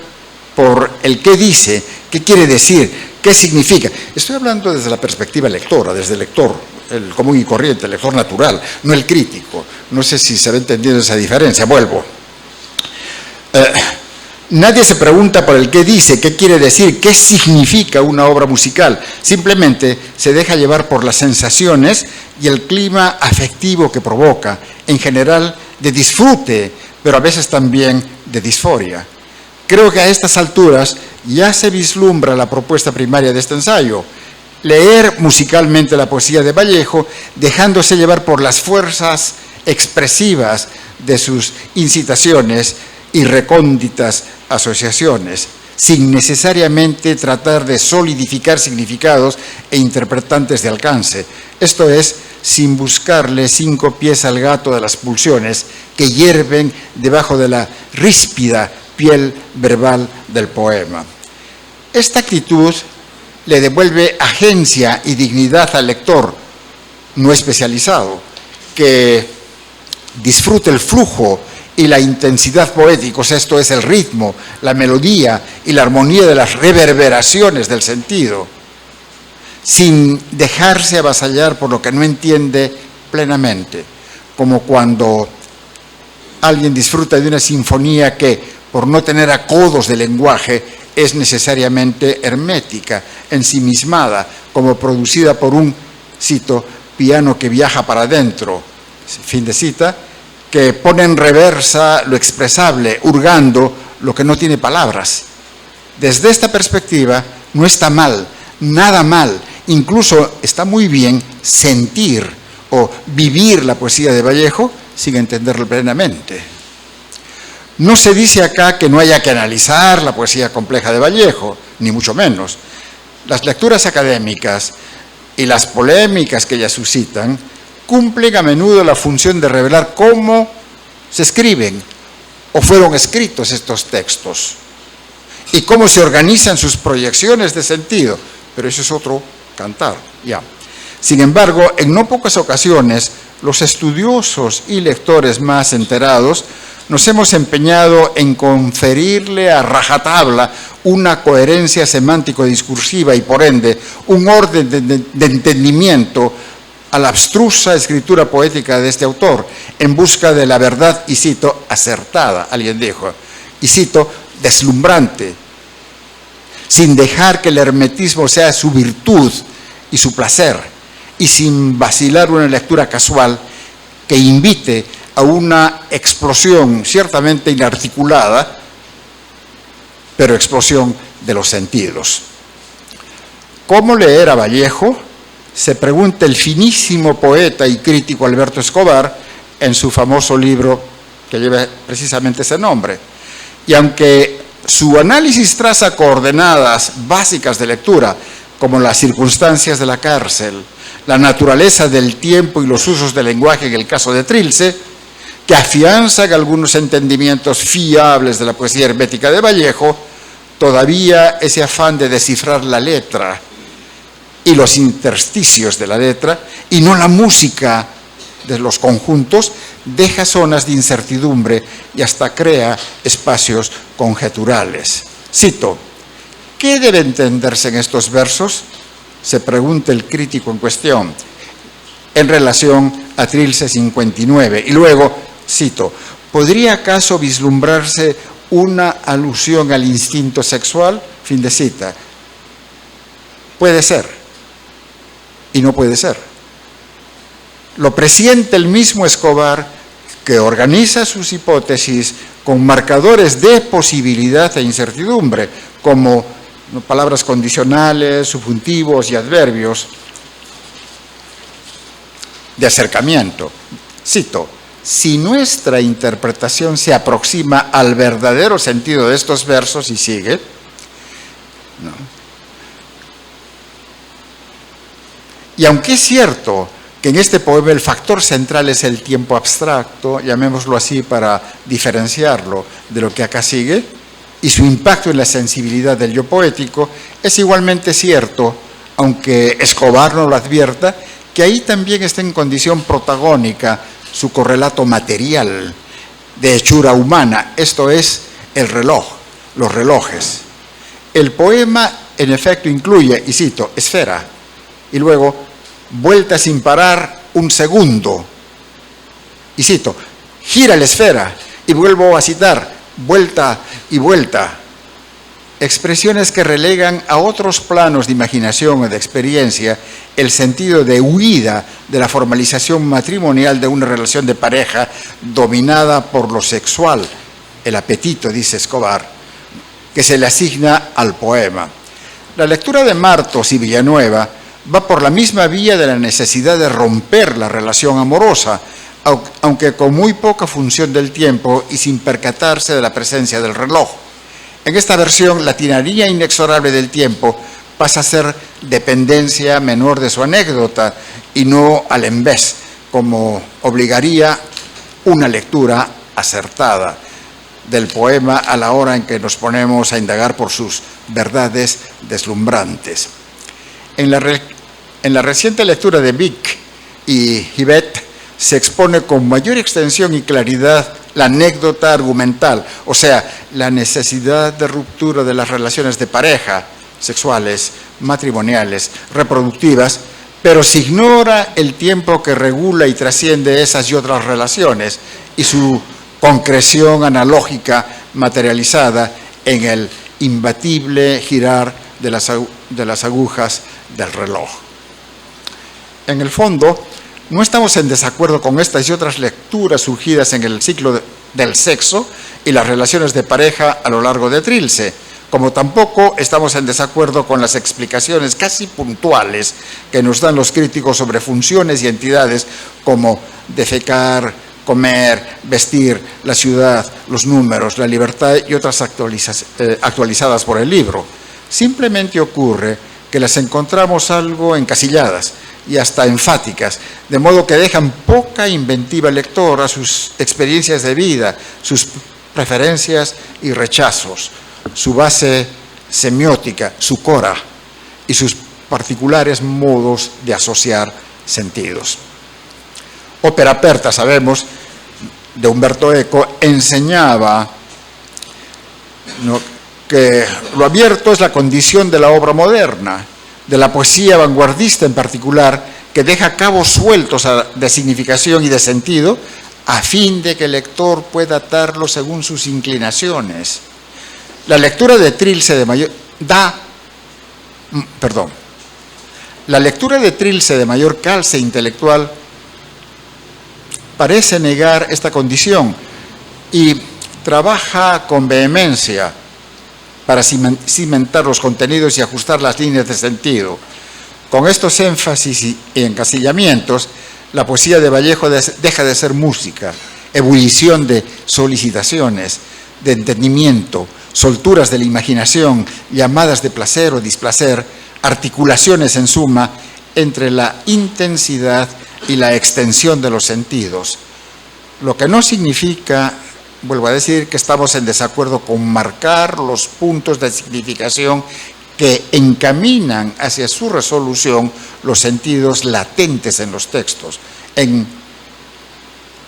por el qué dice, qué quiere decir, qué significa. Estoy hablando desde la perspectiva lectora, desde el lector, el común y corriente, el lector natural, no el crítico. No sé si se va entendiendo esa diferencia. Vuelvo. Nadie se pregunta por el qué dice, qué quiere decir, qué significa una obra musical. Simplemente se deja llevar por las sensaciones y el clima afectivo que provoca, en general de disfrute, pero a veces también de disforia. Creo que a estas alturas ya se vislumbra la propuesta primaria de este ensayo: leer musicalmente la poesía de Vallejo, dejándose llevar por las fuerzas expresivas de sus incitaciones y recónditas asociaciones, sin necesariamente tratar de solidificar significados e interpretantes de alcance. Esto es, sin buscarle 5 pies al gato de las pulsiones que hierven debajo de la ríspida piel verbal del poema. Esta actitud le devuelve agencia y dignidad al lector no especializado, que disfrute el flujo y la intensidad poéticos, esto es, el ritmo, la melodía y la armonía de las reverberaciones del sentido, sin dejarse avasallar por lo que no entiende plenamente, como cuando alguien disfruta de una sinfonía que, por no tener acodos de lenguaje, es necesariamente hermética, ensimismada, como producida por un, cito, piano que viaja para adentro, fin de cita, que pone en reversa lo expresable, hurgando lo que no tiene palabras. Desde esta perspectiva, no está mal, nada mal, incluso está muy bien sentir o vivir la poesía de Vallejo sin entenderlo plenamente. No se dice acá que no haya que analizar la poesía compleja de Vallejo, ni mucho menos. Las lecturas académicas y las polémicas que ellas suscitan cumplen a menudo la función de revelar cómo se escriben o fueron escritos estos textos y cómo se organizan sus proyecciones de sentido, pero eso es otro cantar, ya. Sin embargo, en no pocas ocasiones, los estudiosos y lectores más enterados nos hemos empeñado en conferirle a rajatabla una coherencia semántico-discursiva y, por ende, un orden de entendimiento a la abstrusa escritura poética de este autor, en busca de la verdad, y cito, acertada, alguien dijo, y cito, deslumbrante, sin dejar que el hermetismo sea su virtud y su placer, y sin vacilar una lectura casual que invite a una explosión ciertamente inarticulada, pero explosión de los sentidos. ¿Cómo leer a Vallejo?, se pregunta el finísimo poeta y crítico Alberto Escobar en su famoso libro que lleva precisamente ese nombre. Y aunque su análisis traza coordenadas básicas de lectura, como las circunstancias de la cárcel, la naturaleza del tiempo y los usos del lenguaje en el caso de Trilce, que afianzan algunos entendimientos fiables de la poesía hermética de Vallejo, todavía ese afán de descifrar la letra y los intersticios de la letra, y no la música de los conjuntos, deja zonas de incertidumbre y hasta crea espacios conjeturales. Cito: ¿qué debe entenderse en estos versos?, se pregunta el crítico en cuestión, en relación a Trilce 59. Y luego, cito: ¿podría acaso vislumbrarse una alusión al instinto sexual? Fin de cita. Puede ser y no puede ser. Lo presiente el mismo Escobar, que organiza sus hipótesis con marcadores de posibilidad e incertidumbre, como palabras condicionales, subjuntivos y adverbios de acercamiento. Cito: si nuestra interpretación se aproxima al verdadero sentido de estos versos, y sigue, ¿no? Y aunque es cierto que en este poema el factor central es el tiempo abstracto, llamémoslo así para diferenciarlo de lo que acá sigue, y su impacto en la sensibilidad del yo poético, es igualmente cierto, aunque Escobar no lo advierta, que ahí también está en condición protagónica su correlato material de hechura humana, esto es, el reloj, los relojes. El poema, en efecto, incluye, y cito, esfera, y luego vuelta sin parar un segundo, y cito, gira la esfera, y vuelvo a citar, vuelta y vuelta. Expresiones que relegan a otros planos de imaginación o de experiencia el sentido de huida de la formalización matrimonial de una relación de pareja dominada por lo sexual, el apetito, dice Escobar, que se le asigna al poema. La lectura de Martos y Villanueva va por la misma vía de la necesidad de romper la relación amorosa, aunque con muy poca función del tiempo y sin percatarse de la presencia del reloj. En esta versión, la tiranía inexorable del tiempo pasa a ser dependencia menor de su anécdota y no al embés, como obligaría una lectura acertada del poema a la hora en que nos ponemos a indagar por sus verdades deslumbrantes. En la reciente lectura de Vic y Gibet se expone con mayor extensión y claridad la anécdota argumental, o sea, la necesidad de ruptura de las relaciones de pareja, sexuales, matrimoniales, reproductivas, pero se ignora el tiempo que regula y trasciende esas y otras relaciones y su concreción analógica materializada en el imbatible girar de las agujas del reloj. En el fondo, no estamos en desacuerdo con estas y otras lecturas surgidas en el ciclo del sexo y las relaciones de pareja a lo largo de Trilce, como tampoco estamos en desacuerdo con las explicaciones casi puntuales que nos dan los críticos sobre funciones y entidades como defecar, comer, vestir, la ciudad, los números, la libertad y otras actualizadas por el libro. Simplemente ocurre que las encontramos algo encasilladas y hasta enfáticas, de modo que dejan poca inventiva al lector a sus experiencias de vida, sus preferencias y rechazos, su base semiótica, su cora y sus particulares modos de asociar sentidos. Ópera aperta, sabemos, de Umberto Eco, enseñaba, ¿no?, que lo abierto es la condición de la obra moderna, de la poesía vanguardista en particular, que deja cabos sueltos de significación y de sentido a fin de que el lector pueda atarlo según sus inclinaciones. La lectura de Trilce de mayor calce intelectual parece negar esta condición y trabaja con vehemencia para cimentar los contenidos y ajustar las líneas de sentido. Con estos énfasis y encasillamientos, la poesía de Vallejo deja de ser música, ebullición de solicitaciones, de entendimiento, solturas de la imaginación, llamadas de placer o displacer, articulaciones en suma entre la intensidad y la extensión de los sentidos. Lo que no significa, vuelvo a decir, que estamos en desacuerdo con marcar los puntos de significación que encaminan hacia su resolución los sentidos latentes en los textos. En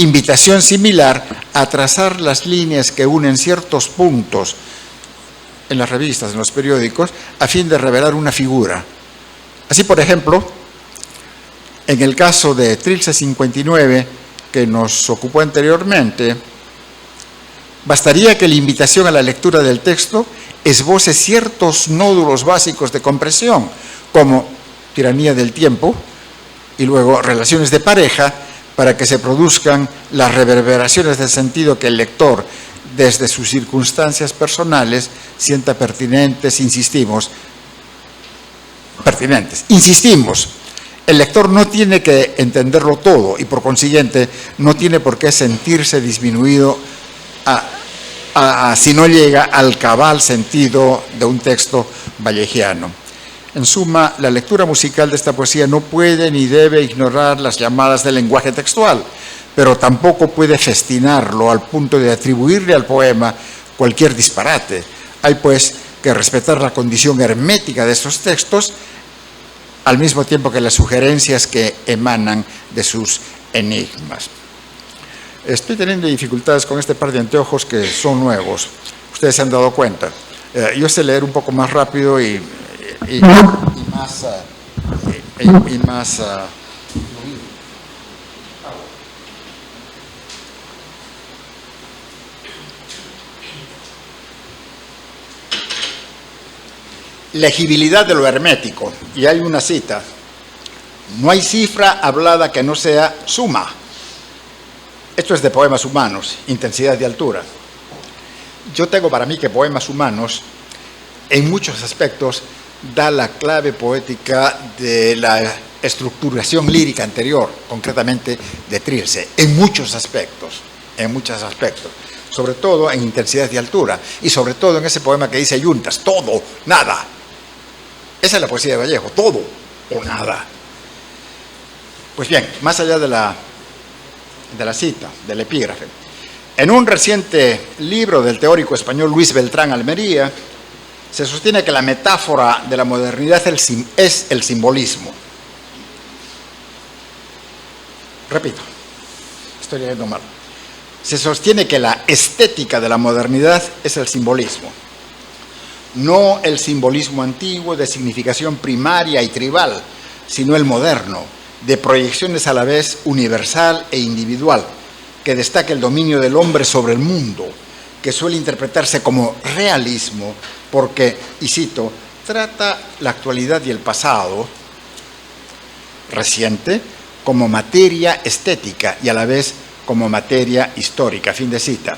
invitación similar a trazar las líneas que unen ciertos puntos en las revistas, en los periódicos, a fin de revelar una figura. Así, por ejemplo, en el caso de Trilce 59, que nos ocupó anteriormente, bastaría que la invitación a la lectura del texto esboce ciertos nódulos básicos de comprensión, como tiranía del tiempo y luego relaciones de pareja, para que se produzcan las reverberaciones del sentido que el lector, desde sus circunstancias personales, sienta pertinentes. Insistimos, el lector no tiene que entenderlo todo y por consiguiente no tiene por qué sentirse disminuido si no llega al cabal sentido de un texto vallejiano. En suma, la lectura musical de esta poesía no puede ni debe ignorar las llamadas del lenguaje textual, pero tampoco puede festinarlo al punto de atribuirle al poema cualquier disparate. Hay pues que respetar la condición hermética de estos textos, al mismo tiempo que las sugerencias que emanan de sus enigmas. Estoy teniendo dificultades con este par de anteojos que son nuevos. Ustedes se han dado cuenta. Yo sé leer un poco más rápido y más legibilidad de lo hermético. Y hay una cita: no hay cifra hablada que no sea suma. Esto es de Poemas Humanos, Intensidad y Altura. Yo tengo para mí que Poemas Humanos, en muchos aspectos, da la clave poética de la estructuración lírica anterior, concretamente de Trilce, en muchos aspectos, sobre todo en Intensidad y Altura, y sobre todo en ese poema que dice Yuntas, todo, nada. Esa es la poesía de Vallejo, todo o nada. Pues bien, más allá de la cita, del epígrafe, en un reciente libro del teórico español Luis Beltrán Almería, se sostiene que la metáfora de la modernidad es el simbolismo. Repito, estoy leyendo mal. Se sostiene que la estética de la modernidad es el simbolismo, no el simbolismo antiguo de significación primaria y tribal, sino el moderno, de proyecciones a la vez universal e individual, que destaca el dominio del hombre sobre el mundo, que suele interpretarse como realismo, porque, y cito, trata la actualidad y el pasado reciente como materia estética y a la vez como materia histórica. Fin de cita.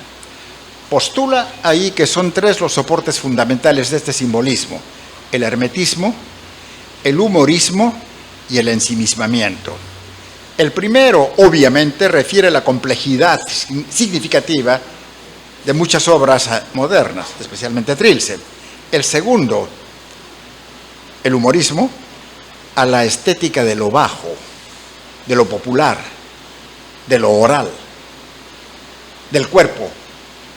Postula ahí que son tres los soportes fundamentales de este simbolismo: el hermetismo, el humorismo y el ensimismamiento. El primero, obviamente, refiere a la complejidad significativa de muchas obras modernas, especialmente Trilce. El segundo, el humorismo, a la estética de lo bajo, de lo popular, de lo oral, del cuerpo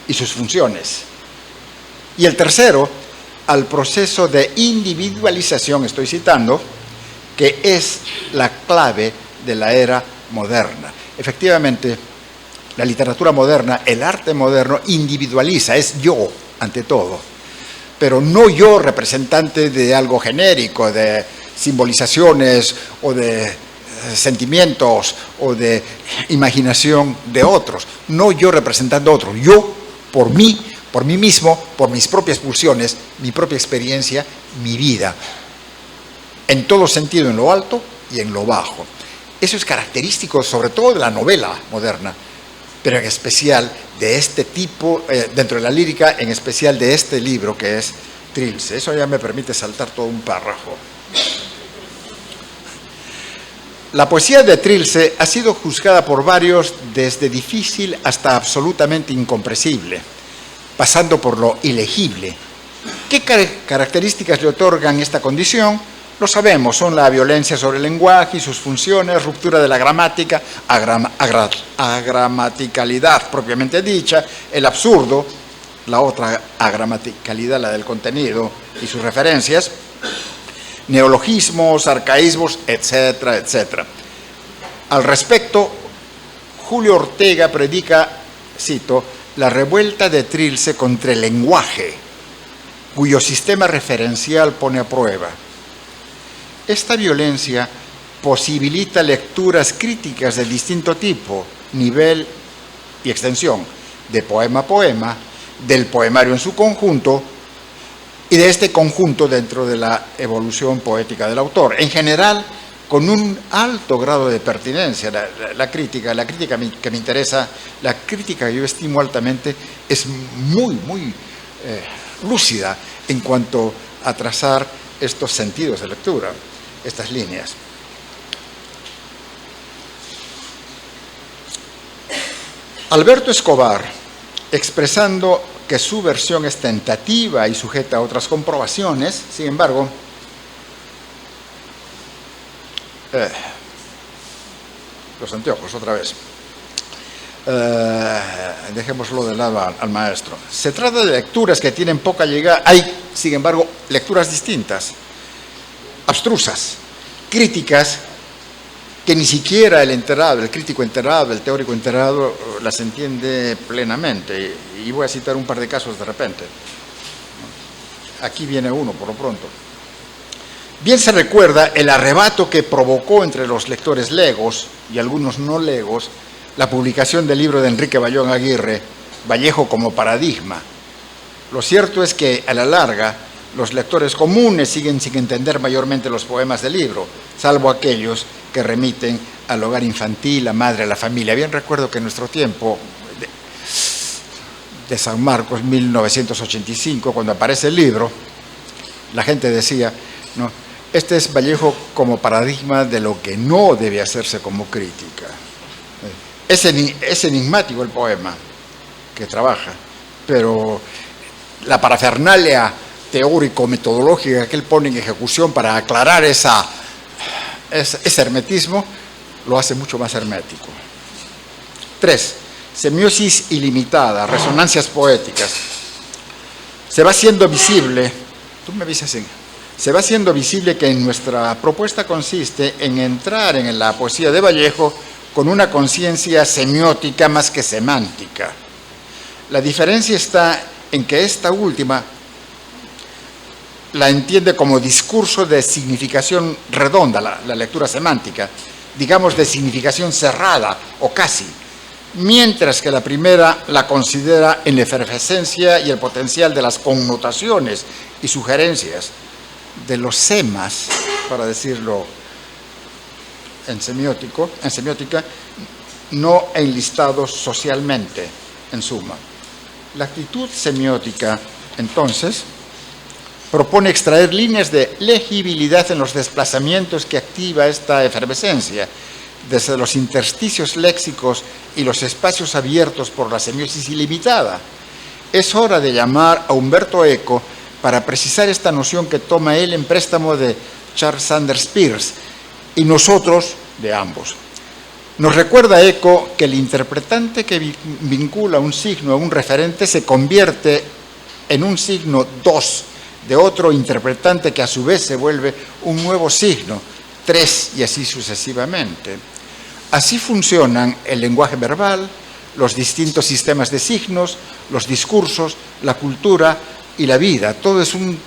y sus funciones. Y el tercero, al proceso de individualización, estoy citando, que es la clave de la era moderna. Efectivamente, la literatura moderna, el arte moderno, individualiza, es yo ante todo, pero no yo representante de algo genérico, de simbolizaciones o de sentimientos o de imaginación de otros, no yo representando a otros, yo por mí mismo, por mis propias pulsiones, mi propia experiencia, mi vida, en todo sentido, en lo alto y en lo bajo. Eso es característico sobre todo de la novela moderna, pero en especial de este tipo, dentro de la lírica, en especial de este libro que es Trilce. Eso ya me permite saltar todo un párrafo. La poesía de Trilce ha sido juzgada por varios desde difícil hasta absolutamente incomprensible, pasando por lo ilegible. ¿Qué características le otorgan esta condición? Lo sabemos, son la violencia sobre el lenguaje y sus funciones, ruptura de la gramática, agramaticalidad propiamente dicha, el absurdo, la otra agramaticalidad, la del contenido y sus referencias, neologismos, arcaísmos, etcétera, etcétera. Al respecto, Julio Ortega predica, cito, la revuelta de Trilce contra el lenguaje, cuyo sistema referencial pone a prueba. Esta violencia posibilita lecturas críticas de distinto tipo, nivel y extensión, de poema a poema, del poemario en su conjunto y de este conjunto dentro de la evolución poética del autor. En general, con un alto grado de pertinencia. La crítica que me interesa, la crítica que yo estimo altamente, es muy lúcida en cuanto a trazar estos sentidos de lectura, estas líneas. Alberto Escobar, expresando que su versión es tentativa y sujeta a otras comprobaciones, sin embargo, los anteojos otra vez, dejémoslo de lado al maestro. Se trata de lecturas que tienen poca llegada, hay, sin embargo, lecturas distintas, abstrusas, críticas, que ni siquiera el enterado, el crítico enterado, el teórico enterado las entiende plenamente. Y voy a citar un par de casos de repente. Aquí viene uno, por lo pronto. Bien se recuerda el arrebato que provocó entre los lectores legos y algunos no legos la publicación del libro de Enrique Bayón Aguirre, Vallejo como paradigma. Lo cierto es que, a la larga, los lectores comunes siguen sin entender mayormente los poemas del libro, salvo aquellos que remiten al hogar infantil, la madre, a la familia. Bien recuerdo que en nuestro tiempo, de San Marcos, 1985, cuando aparece el libro, la gente decía, ¿no?, este es Vallejo como paradigma de lo que no debe hacerse como crítica. Es enigmático el poema que trabaja, pero la parafernalia teórico-metodológica que él pone en ejecución para aclarar ese hermetismo, lo hace mucho más hermético. 3. Semiosis ilimitada, resonancias poéticas. Se va haciendo visible, se va haciendo visible que nuestra propuesta consiste en entrar en la poesía de Vallejo con una conciencia semiótica más que semántica. La diferencia está en que esta última la entiende como discurso de significación redonda, la lectura semántica, digamos de significación cerrada o casi, mientras que la primera la considera en la efervescencia y el potencial de las connotaciones y sugerencias de los semas, para decirlo en semiótica, no enlistados socialmente, en suma. La actitud semiótica, entonces, propone extraer líneas de legibilidad en los desplazamientos que activa esta efervescencia, desde los intersticios léxicos y los espacios abiertos por la semiosis ilimitada. Es hora de llamar a Humberto Eco para precisar esta noción que toma él en préstamo de Charles Sanders Peirce y nosotros de ambos. Nos recuerda Eco que el interpretante que vincula un signo a un referente se convierte en un signo 2 de otro interpretante que a su vez se vuelve un nuevo signo, 3 y así sucesivamente. Así funcionan el lenguaje verbal, los distintos sistemas de signos, los discursos, la cultura y la vida. Todo es un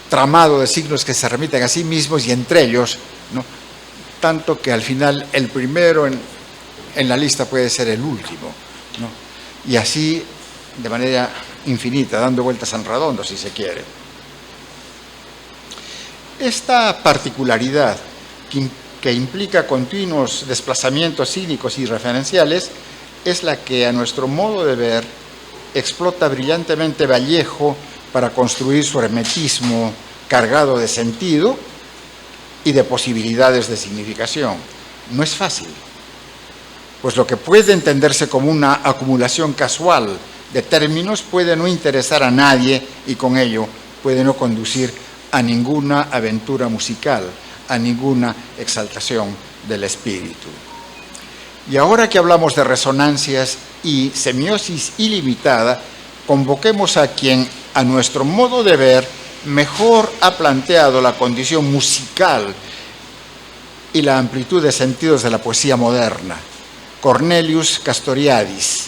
tramado de signos que se remiten a sí mismos y entre ellos, ¿no?, tanto que al final el primero en la lista puede ser el último, ¿no?, y así de manera infinita, dando vueltas en redondo, si se quiere. Esta particularidad que implica continuos desplazamientos cínicos y referenciales es la que, a nuestro modo de ver, explota brillantemente Vallejo para construir su hermetismo cargado de sentido y de posibilidades de significación. No es fácil, pues lo que puede entenderse como una acumulación casual de términos puede no interesar a nadie y con ello puede no conducir a ninguna aventura musical, a ninguna exaltación del espíritu. Y ahora que hablamos de resonancias y semiosis ilimitada, convoquemos a quien, a nuestro modo de ver, mejor ha planteado la condición musical y la amplitud de sentidos de la poesía moderna, Cornelius Castoriadis.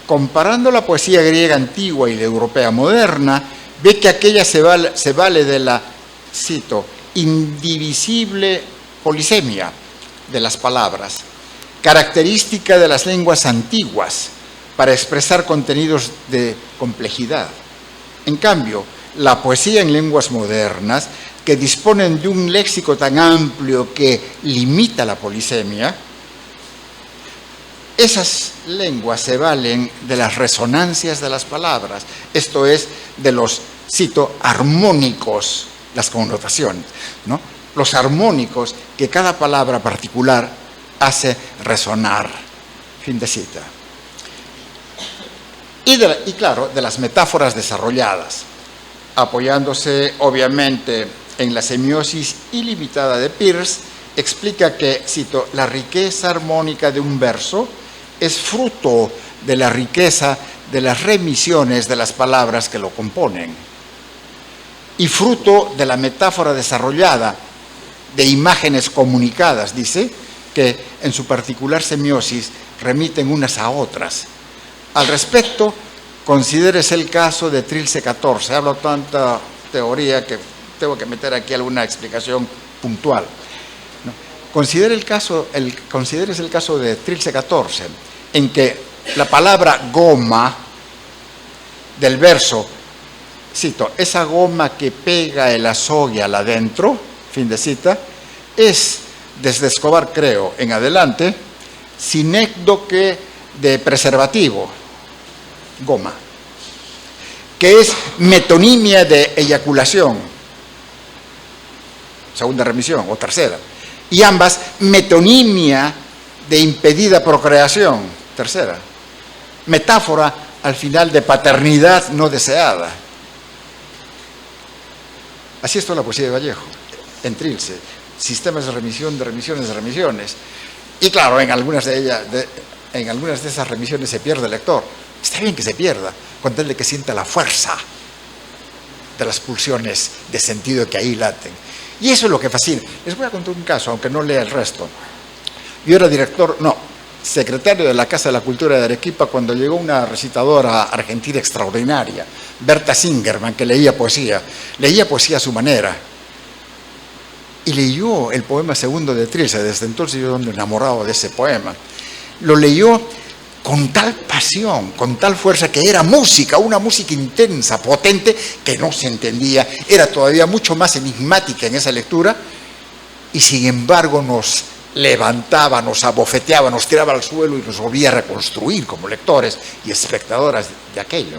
Comparando la poesía griega antigua y la europea moderna, ve que aquella se vale de la, cito, indivisible polisemia de las palabras, característica de las lenguas antiguas para expresar contenidos de complejidad. En cambio, la poesía en lenguas modernas, que disponen de un léxico tan amplio que limita la polisemia, esas lenguas se valen de las resonancias de las palabras, esto es, de los, cito, armónicos, las connotaciones, ¿no? Los armónicos que cada palabra particular hace resonar. Fin de cita. Y claro, de las metáforas desarrolladas, apoyándose obviamente en la semiosis ilimitada de Peirce, explica que, cito, la riqueza armónica de un verso es fruto de la riqueza de las remisiones de las palabras que lo componen y fruto de la metáfora desarrollada de imágenes comunicadas, dice, que en su particular semiosis remiten unas a otras. Al respecto, considérese el caso de Trilce XIV. Hablo tanta teoría que tengo que meter aquí alguna explicación puntual. ¿No? Considérese el caso de Trilce XIV, en que la palabra goma del verso, cito, esa goma que pega el azogue adentro, fin de cita, es, desde Escobar creo en adelante, sinécdoque de preservativo, goma, que es metonimia de eyaculación, segunda remisión o tercera, y ambas metonimia de impedida procreación, tercera, metáfora al final de paternidad no deseada. Así es toda la poesía de Vallejo, en Trilce, sistemas de remisión, de remisiones, de remisiones. Y claro, en algunas de esas remisiones se pierde el lector. Está bien que se pierda, con tal de que sienta la fuerza de las pulsiones de sentido que ahí laten. Y eso es lo que fascina. Les voy a contar un caso, aunque no lea el resto. Yo era secretario de la Casa de la Cultura de Arequipa cuando llegó una recitadora argentina extraordinaria, Berta Singerman, que leía poesía a su manera. Y leyó el poema segundo de Trilce. Desde entonces yo ando enamorado de ese poema. Lo leyó con tal pasión, con tal fuerza, que era música, una música intensa, potente, que no se entendía. Era todavía mucho más enigmática en esa lectura, y sin embargo nos levantaba, nos abofeteaba, nos tiraba al suelo y nos volvía a reconstruir como lectores y espectadoras de aquello.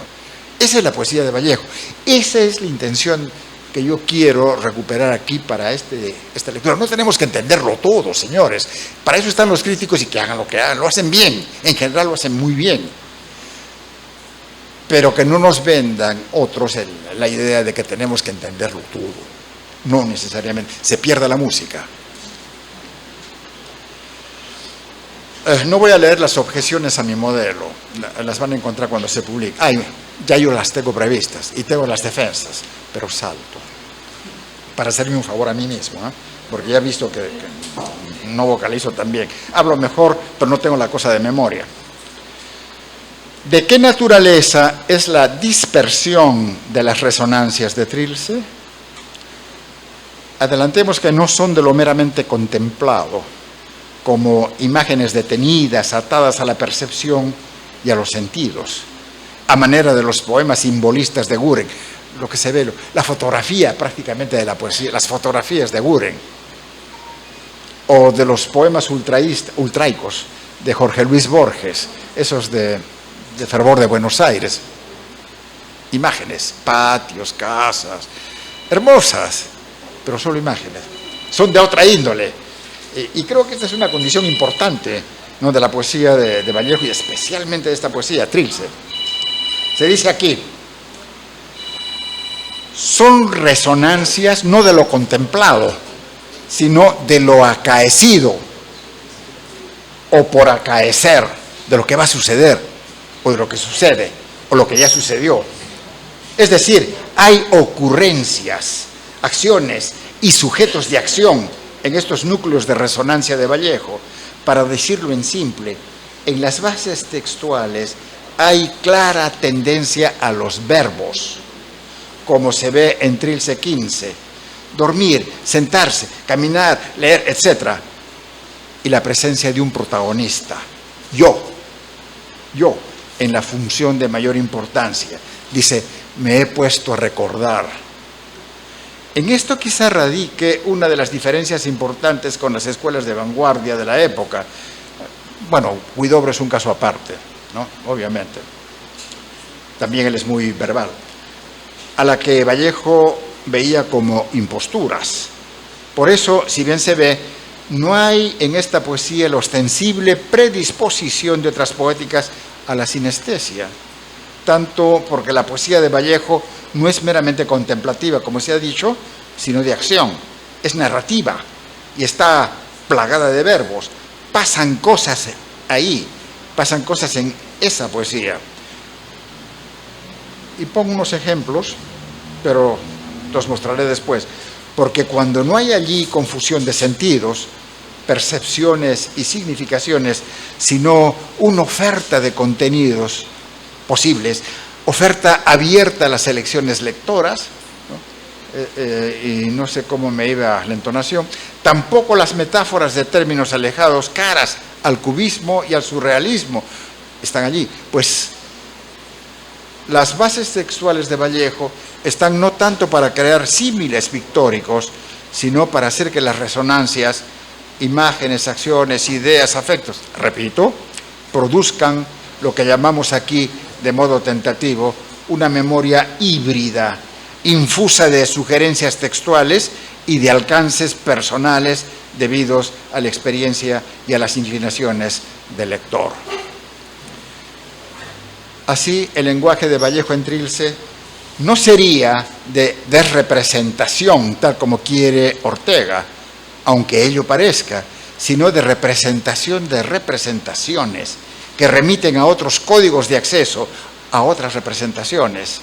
Esa es la poesía de Vallejo. Esa es la intención que yo quiero recuperar aquí para esta lectura. No tenemos que entenderlo todo, señores. Para eso están los críticos, y que hagan lo que hagan. Lo hacen bien, en general lo hacen muy bien. Pero que no nos vendan otros la idea de que tenemos que entenderlo todo. No necesariamente. Se pierde la música. No voy a leer las objeciones a mi modelo. Las van a encontrar cuando se publique. Ya yo las tengo previstas y tengo las defensas, pero salto para hacerme un favor a mí mismo, porque ya he visto que no vocalizo tan bien. Hablo mejor, pero no tengo la cosa de memoria. ¿De qué naturaleza es la dispersión de las resonancias de Trilce? Adelantemos que no son de lo meramente contemplado, como imágenes detenidas, atadas a la percepción y a los sentidos, a manera de los poemas simbolistas de Guren. Lo que se ve, la fotografía prácticamente de la poesía, las fotografías de Guren, o de los poemas ultraicos de Jorge Luis Borges, esos de Fervor de Buenos Aires. Imágenes, patios, casas, hermosas, pero solo imágenes. Son de otra índole. Y creo que esta es una condición importante, ¿no?, de la poesía de Vallejo, y especialmente de esta poesía, Trilce. Se dice aquí, son resonancias no de lo contemplado, sino de lo acaecido o por acaecer, de lo que va a suceder, o de lo que sucede, o lo que ya sucedió. Es decir, hay ocurrencias, acciones y sujetos de acción en estos núcleos de resonancia de Vallejo, para decirlo en simple, en las bases textuales hay clara tendencia a los verbos, como se ve en Trilce 15, dormir, sentarse, caminar, leer, etc. Y la presencia de un protagonista, yo, en la función de mayor importancia. Dice, me he puesto a recordar. En esto quizá radique una de las diferencias importantes con las escuelas de vanguardia de la época. Bueno, Huidobro es un caso aparte, ¿no? Obviamente. También él es muy verbal. A la que Vallejo veía como imposturas. Por eso, si bien se ve, no hay en esta poesía la ostensible predisposición de otras poéticas a la sinestesia, tanto porque la poesía de Vallejo no es meramente contemplativa, como se ha dicho, sino de acción, es narrativa y está plagada de verbos. Pasan cosas ahí, pasan cosas en esa poesía. Y pongo unos ejemplos, pero los mostraré después, porque cuando no hay allí confusión de sentidos, percepciones y significaciones, sino una oferta de contenidos posibles, oferta abierta a las elecciones lectoras, ¿no? Y no sé cómo me iba la entonación, tampoco las metáforas de términos alejados, caras al cubismo y al surrealismo, están allí. Pues las bases textuales de Vallejo están no tanto para crear símiles pictóricos, sino para hacer que las resonancias, imágenes, acciones, ideas, afectos, repito, produzcan lo que llamamos aquí, de modo tentativo, una memoria híbrida, infusa de sugerencias textuales y de alcances personales debidos a la experiencia y a las inclinaciones del lector. Así, el lenguaje de Vallejo en Trilce no sería de representación, tal como quiere Ortega, aunque ello parezca, sino de representación de representaciones que remiten a otros códigos de acceso, a otras representaciones.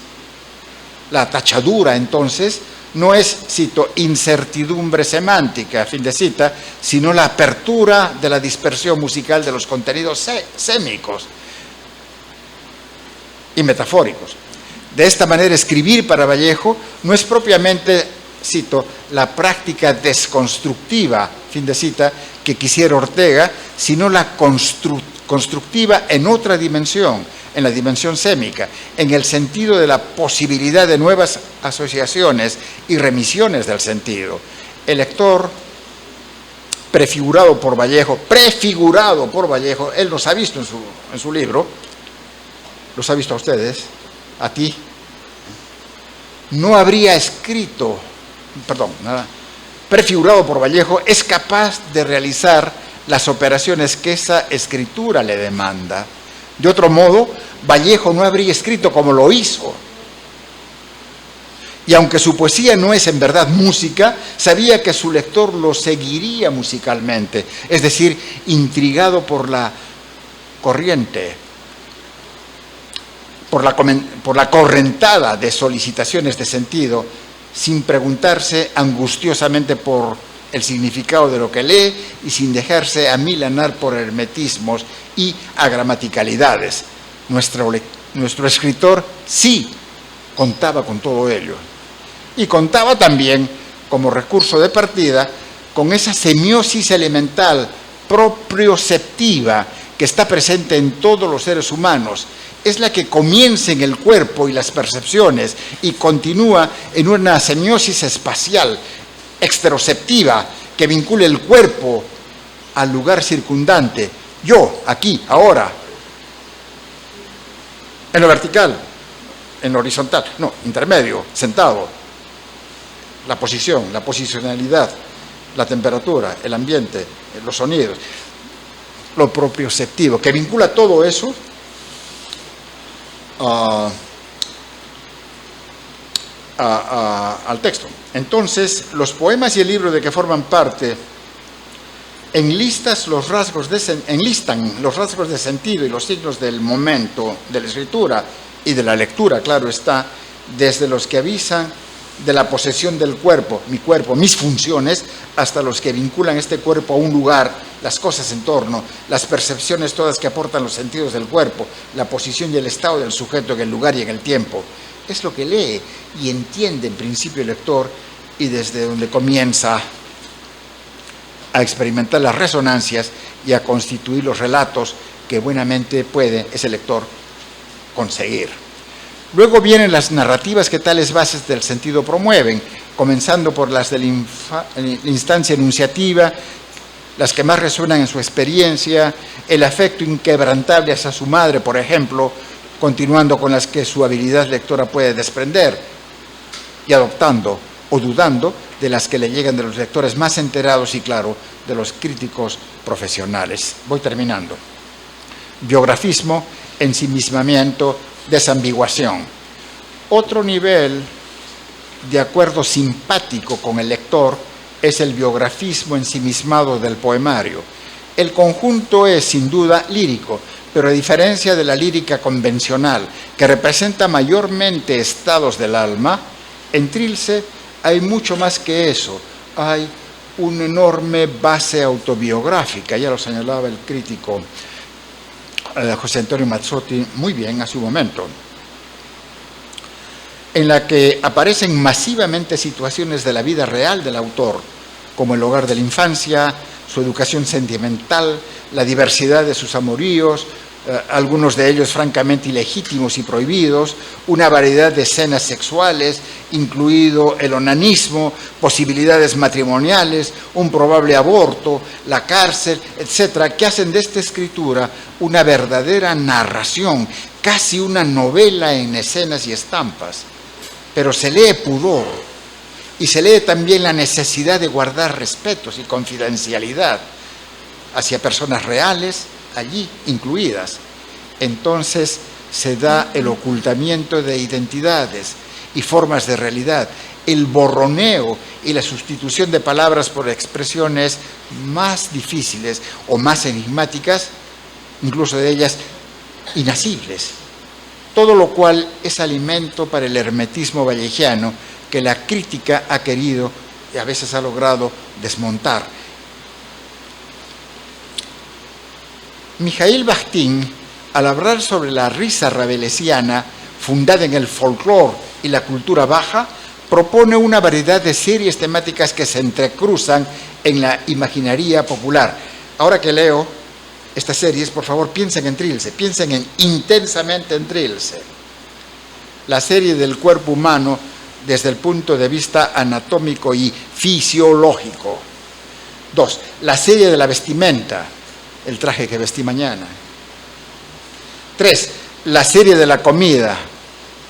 La tachadura, entonces, no es, cito, incertidumbre semántica, fin de cita, sino la apertura de la dispersión musical de los contenidos sémicos y metafóricos. De esta manera, escribir para Vallejo no es propiamente, cito, la práctica desconstructiva, fin de cita, que quisiera Ortega, sino la constructiva en otra dimensión, en la dimensión sémica, en el sentido de la posibilidad de nuevas asociaciones y remisiones del sentido. El lector, prefigurado por Vallejo, él los ha visto en su libro, los ha visto a ustedes, a ti, no habría escrito, prefigurado por Vallejo, es capaz de realizar las operaciones que esa escritura le demanda. De otro modo, Vallejo no habría escrito como lo hizo. Y aunque su poesía no es en verdad música, sabía que su lector lo seguiría musicalmente, es decir, intrigado por la corriente, por la correntada de solicitaciones de sentido, sin preguntarse angustiosamente por el significado de lo que lee y sin dejarse amilanar por hermetismos y agramaticalidades. Nuestro escritor sí contaba con todo ello. Y contaba también, como recurso de partida, con esa semiosis elemental proprioceptiva que está presente en todos los seres humanos. Es la que comienza en el cuerpo y las percepciones y continúa en una semiosis espacial, exteroceptiva, que vincula el cuerpo al lugar circundante. Yo, aquí, ahora, en lo vertical, en lo horizontal, no, intermedio, sentado, la posición, la posicionalidad, la temperatura, el ambiente, los sonidos, lo propioceptivo, que vincula todo eso al texto. Entonces, los poemas y el libro de que forman parte enlistan los rasgos de sentido y los signos del momento de la escritura y de la lectura, claro está, desde los que avisan de la posesión del cuerpo, mi cuerpo, mis funciones, hasta los que vinculan este cuerpo a un lugar las cosas en torno, las percepciones todas que aportan los sentidos del cuerpo, la posición y el estado del sujeto en el lugar y en el tiempo. Es lo que lee y entiende en principio el lector, y desde donde comienza a experimentar las resonancias y a constituir los relatos que buenamente puede ese lector conseguir. Luego vienen las narrativas que tales bases del sentido promueven, comenzando por las de la instancia enunciativa, las que más resuenan en su experiencia, el afecto inquebrantable hacia su madre, por ejemplo, continuando con las que su habilidad lectora puede desprender, y adoptando o dudando de las que le llegan de los lectores más enterados y, claro, de los críticos profesionales. Voy terminando. Biografismo, ensimismamiento, desambiguación. Otro nivel de acuerdo simpático con el lector es el biografismo ensimismado del poemario. El conjunto es, sin duda, lírico, pero a diferencia de la lírica convencional, que representa mayormente estados del alma, en Trilce hay mucho más que eso. Hay una enorme base autobiográfica, ya lo señalaba el crítico José Antonio Mazzotti muy bien a su momento, en la que aparecen masivamente situaciones de la vida real del autor, como el hogar de la infancia, su educación sentimental, la diversidad de sus amoríos, algunos de ellos francamente ilegítimos y prohibidos, una variedad de escenas sexuales, incluido el onanismo, posibilidades matrimoniales, un probable aborto, la cárcel, etcétera, que hacen de esta escritura una verdadera narración, casi una novela en escenas y estampas. Pero se lee pudor y se lee también la necesidad de guardar respetos y confidencialidad hacia personas reales, allí incluidas. Entonces se da el ocultamiento de identidades y formas de realidad, el borroneo y la sustitución de palabras por expresiones más difíciles o más enigmáticas, incluso de ellas inasibles. Todo lo cual es alimento para el hermetismo vallejiano que la crítica ha querido y a veces ha logrado desmontar. Mijaíl Bakhtin, al hablar sobre la risa rabelesiana fundada en el folclore y la cultura baja, propone una variedad de series temáticas que se entrecruzan en la imaginaría popular. Ahora que leo estas series, por favor, piensen en Trilce, piensen intensamente en Trilce. La serie del cuerpo humano desde el punto de vista anatómico y fisiológico. 2. La serie de la vestimenta, el traje que vestí mañana. 3. La serie de la comida,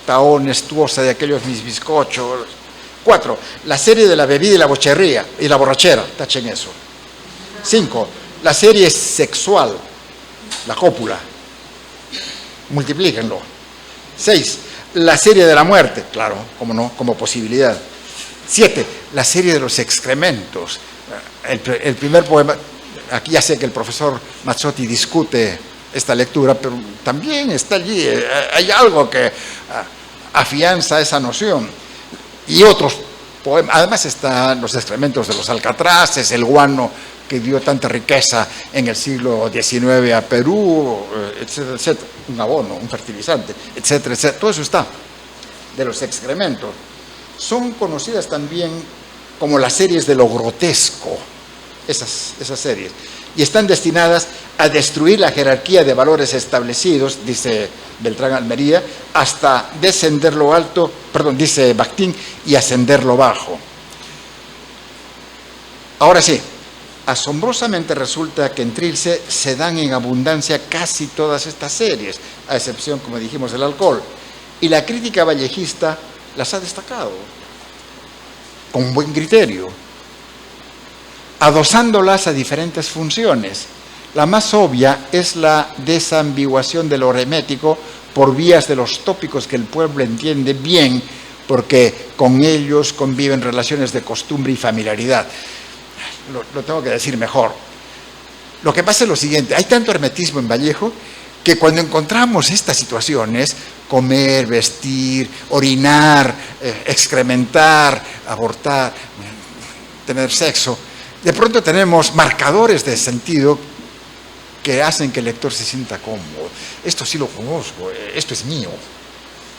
taones, tuosa de aquellos mis bizcochos. 4. La serie de la bebida y la borrachera, tachen eso. 5. La serie sexual, la cópula, multiplíquenlo. 6. La serie de la muerte, claro, como no, como posibilidad. 7. La serie de los excrementos. El primer poema, aquí ya sé que el profesor Mazzotti discute esta lectura, pero también está allí, hay algo que afianza esa noción. Y otros poemas, además están los excrementos de los alcatraces, el guano que dio tanta riqueza en el siglo XIX a Perú, etcétera, etcétera, un abono, un fertilizante, etcétera, etcétera. Todo eso está, de los excrementos. Son conocidas también como las series de lo grotesco, esas series, y están destinadas a destruir la jerarquía de valores establecidos, dice Beltrán Almería, hasta descender lo alto, dice Bakhtin, y ascender lo bajo. Ahora sí, asombrosamente resulta que en Trilce se dan en abundancia casi todas estas series, a excepción, como dijimos, del alcohol, y la crítica vallejista las ha destacado con buen criterio, adosándolas a diferentes funciones. La más obvia es la desambiguación de lo hermético por vías de los tópicos que el pueblo entiende bien, porque con ellos conviven relaciones de costumbre y familiaridad. Lo tengo que decir mejor. Lo que pasa es lo siguiente: hay tanto hermetismo en Vallejo que cuando encontramos estas situaciones, comer, vestir, orinar, excrementar, abortar, tener sexo, De pronto tenemos marcadores de sentido que hacen que el lector se sienta cómodo. Esto sí lo conozco, esto es mío,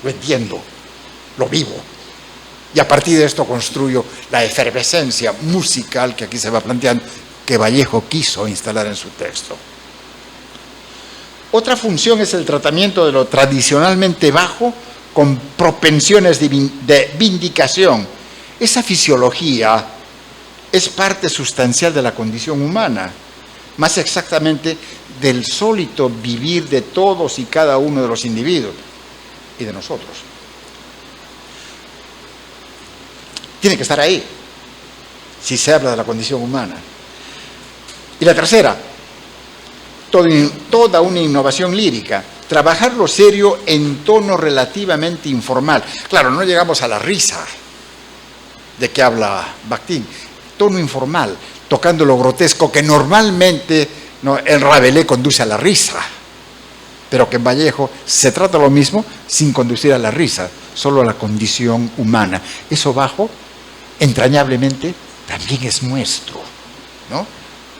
lo entiendo, lo vivo. Y a partir de esto construyo la efervescencia musical que aquí se va planteando, que Vallejo quiso instalar en su texto. Otra función es el tratamiento de lo tradicionalmente bajo con propensiones de vindicación. Esa fisiología es parte sustancial de la condición humana, más exactamente del sólido vivir de todos y cada uno de los individuos y de nosotros. Tiene que estar ahí, si se habla de la condición humana. Y la tercera, toda una innovación lírica, trabajar lo serio en tono relativamente informal. Claro, no llegamos a la risa de que habla Bakhtin, tono informal, tocando lo grotesco que normalmente el Rabelais conduce a la risa, pero que en Vallejo se trata lo mismo sin conducir a la risa, solo a la condición humana. Eso bajo, entrañablemente, también es nuestro, ¿no?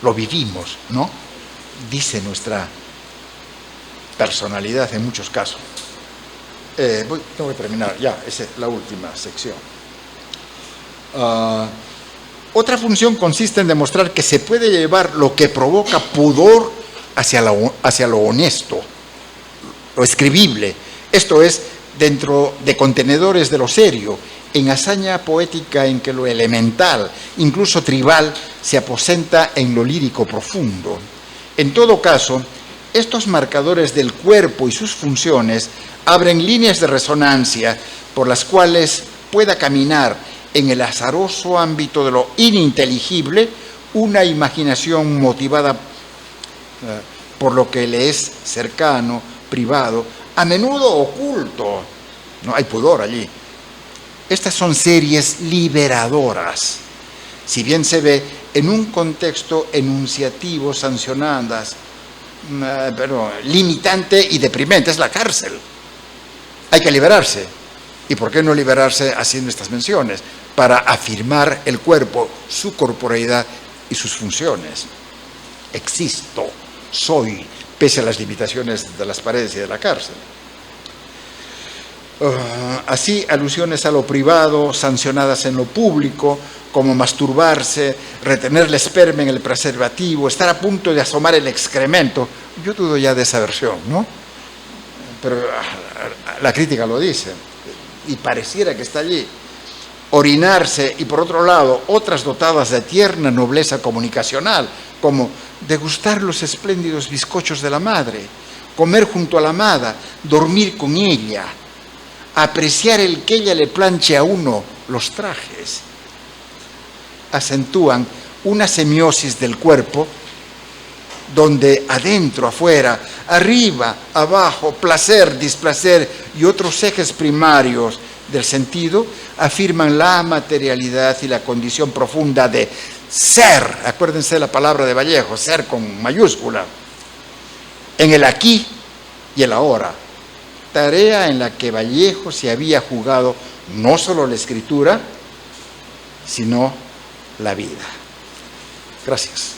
Lo vivimos, ¿no? Dice nuestra personalidad en muchos casos. Tengo que terminar, ya, esa es la última sección. Otra función consiste en demostrar que se puede llevar lo que provoca pudor hacia lo honesto, lo escribible. Esto es, dentro de contenedores de lo serio, en hazaña poética en que lo elemental, incluso tribal, se aposenta en lo lírico profundo. En todo caso, estos marcadores del cuerpo y sus funciones abren líneas de resonancia por las cuales pueda caminar en el azaroso ámbito de lo ininteligible una imaginación motivada por lo que le es cercano, privado, a menudo oculto. No hay pudor allí. Estas son series liberadoras, si bien se ve en un contexto enunciativo, sancionadas, pero limitante y deprimente, es la cárcel. Hay que liberarse. ¿Y por qué no liberarse haciendo estas menciones? Para afirmar el cuerpo, su corporeidad y sus funciones. Existo, soy, pese a las limitaciones de las paredes y de la cárcel. Así, alusiones a lo privado, sancionadas en lo público, como masturbarse, retener el esperma en el preservativo, estar a punto de asomar el excremento. Yo dudo ya de esa versión, ¿no? Pero la crítica lo dice, y pareciera que está allí. Orinarse, y por otro lado, otras dotadas de tierna nobleza comunicacional, como degustar los espléndidos bizcochos de la madre, comer junto a la amada, dormir con ella, apreciar el que ella le planche a uno los trajes, acentúan una semiosis del cuerpo donde adentro, afuera, arriba, abajo, placer, displacer y otros ejes primarios del sentido afirman la materialidad y la condición profunda de ser. Acuérdense de la palabra de Vallejo, ser con mayúscula, en el aquí y el ahora. Tarea en la que Vallejo se había jugado no solo la escritura, sino la vida. Gracias.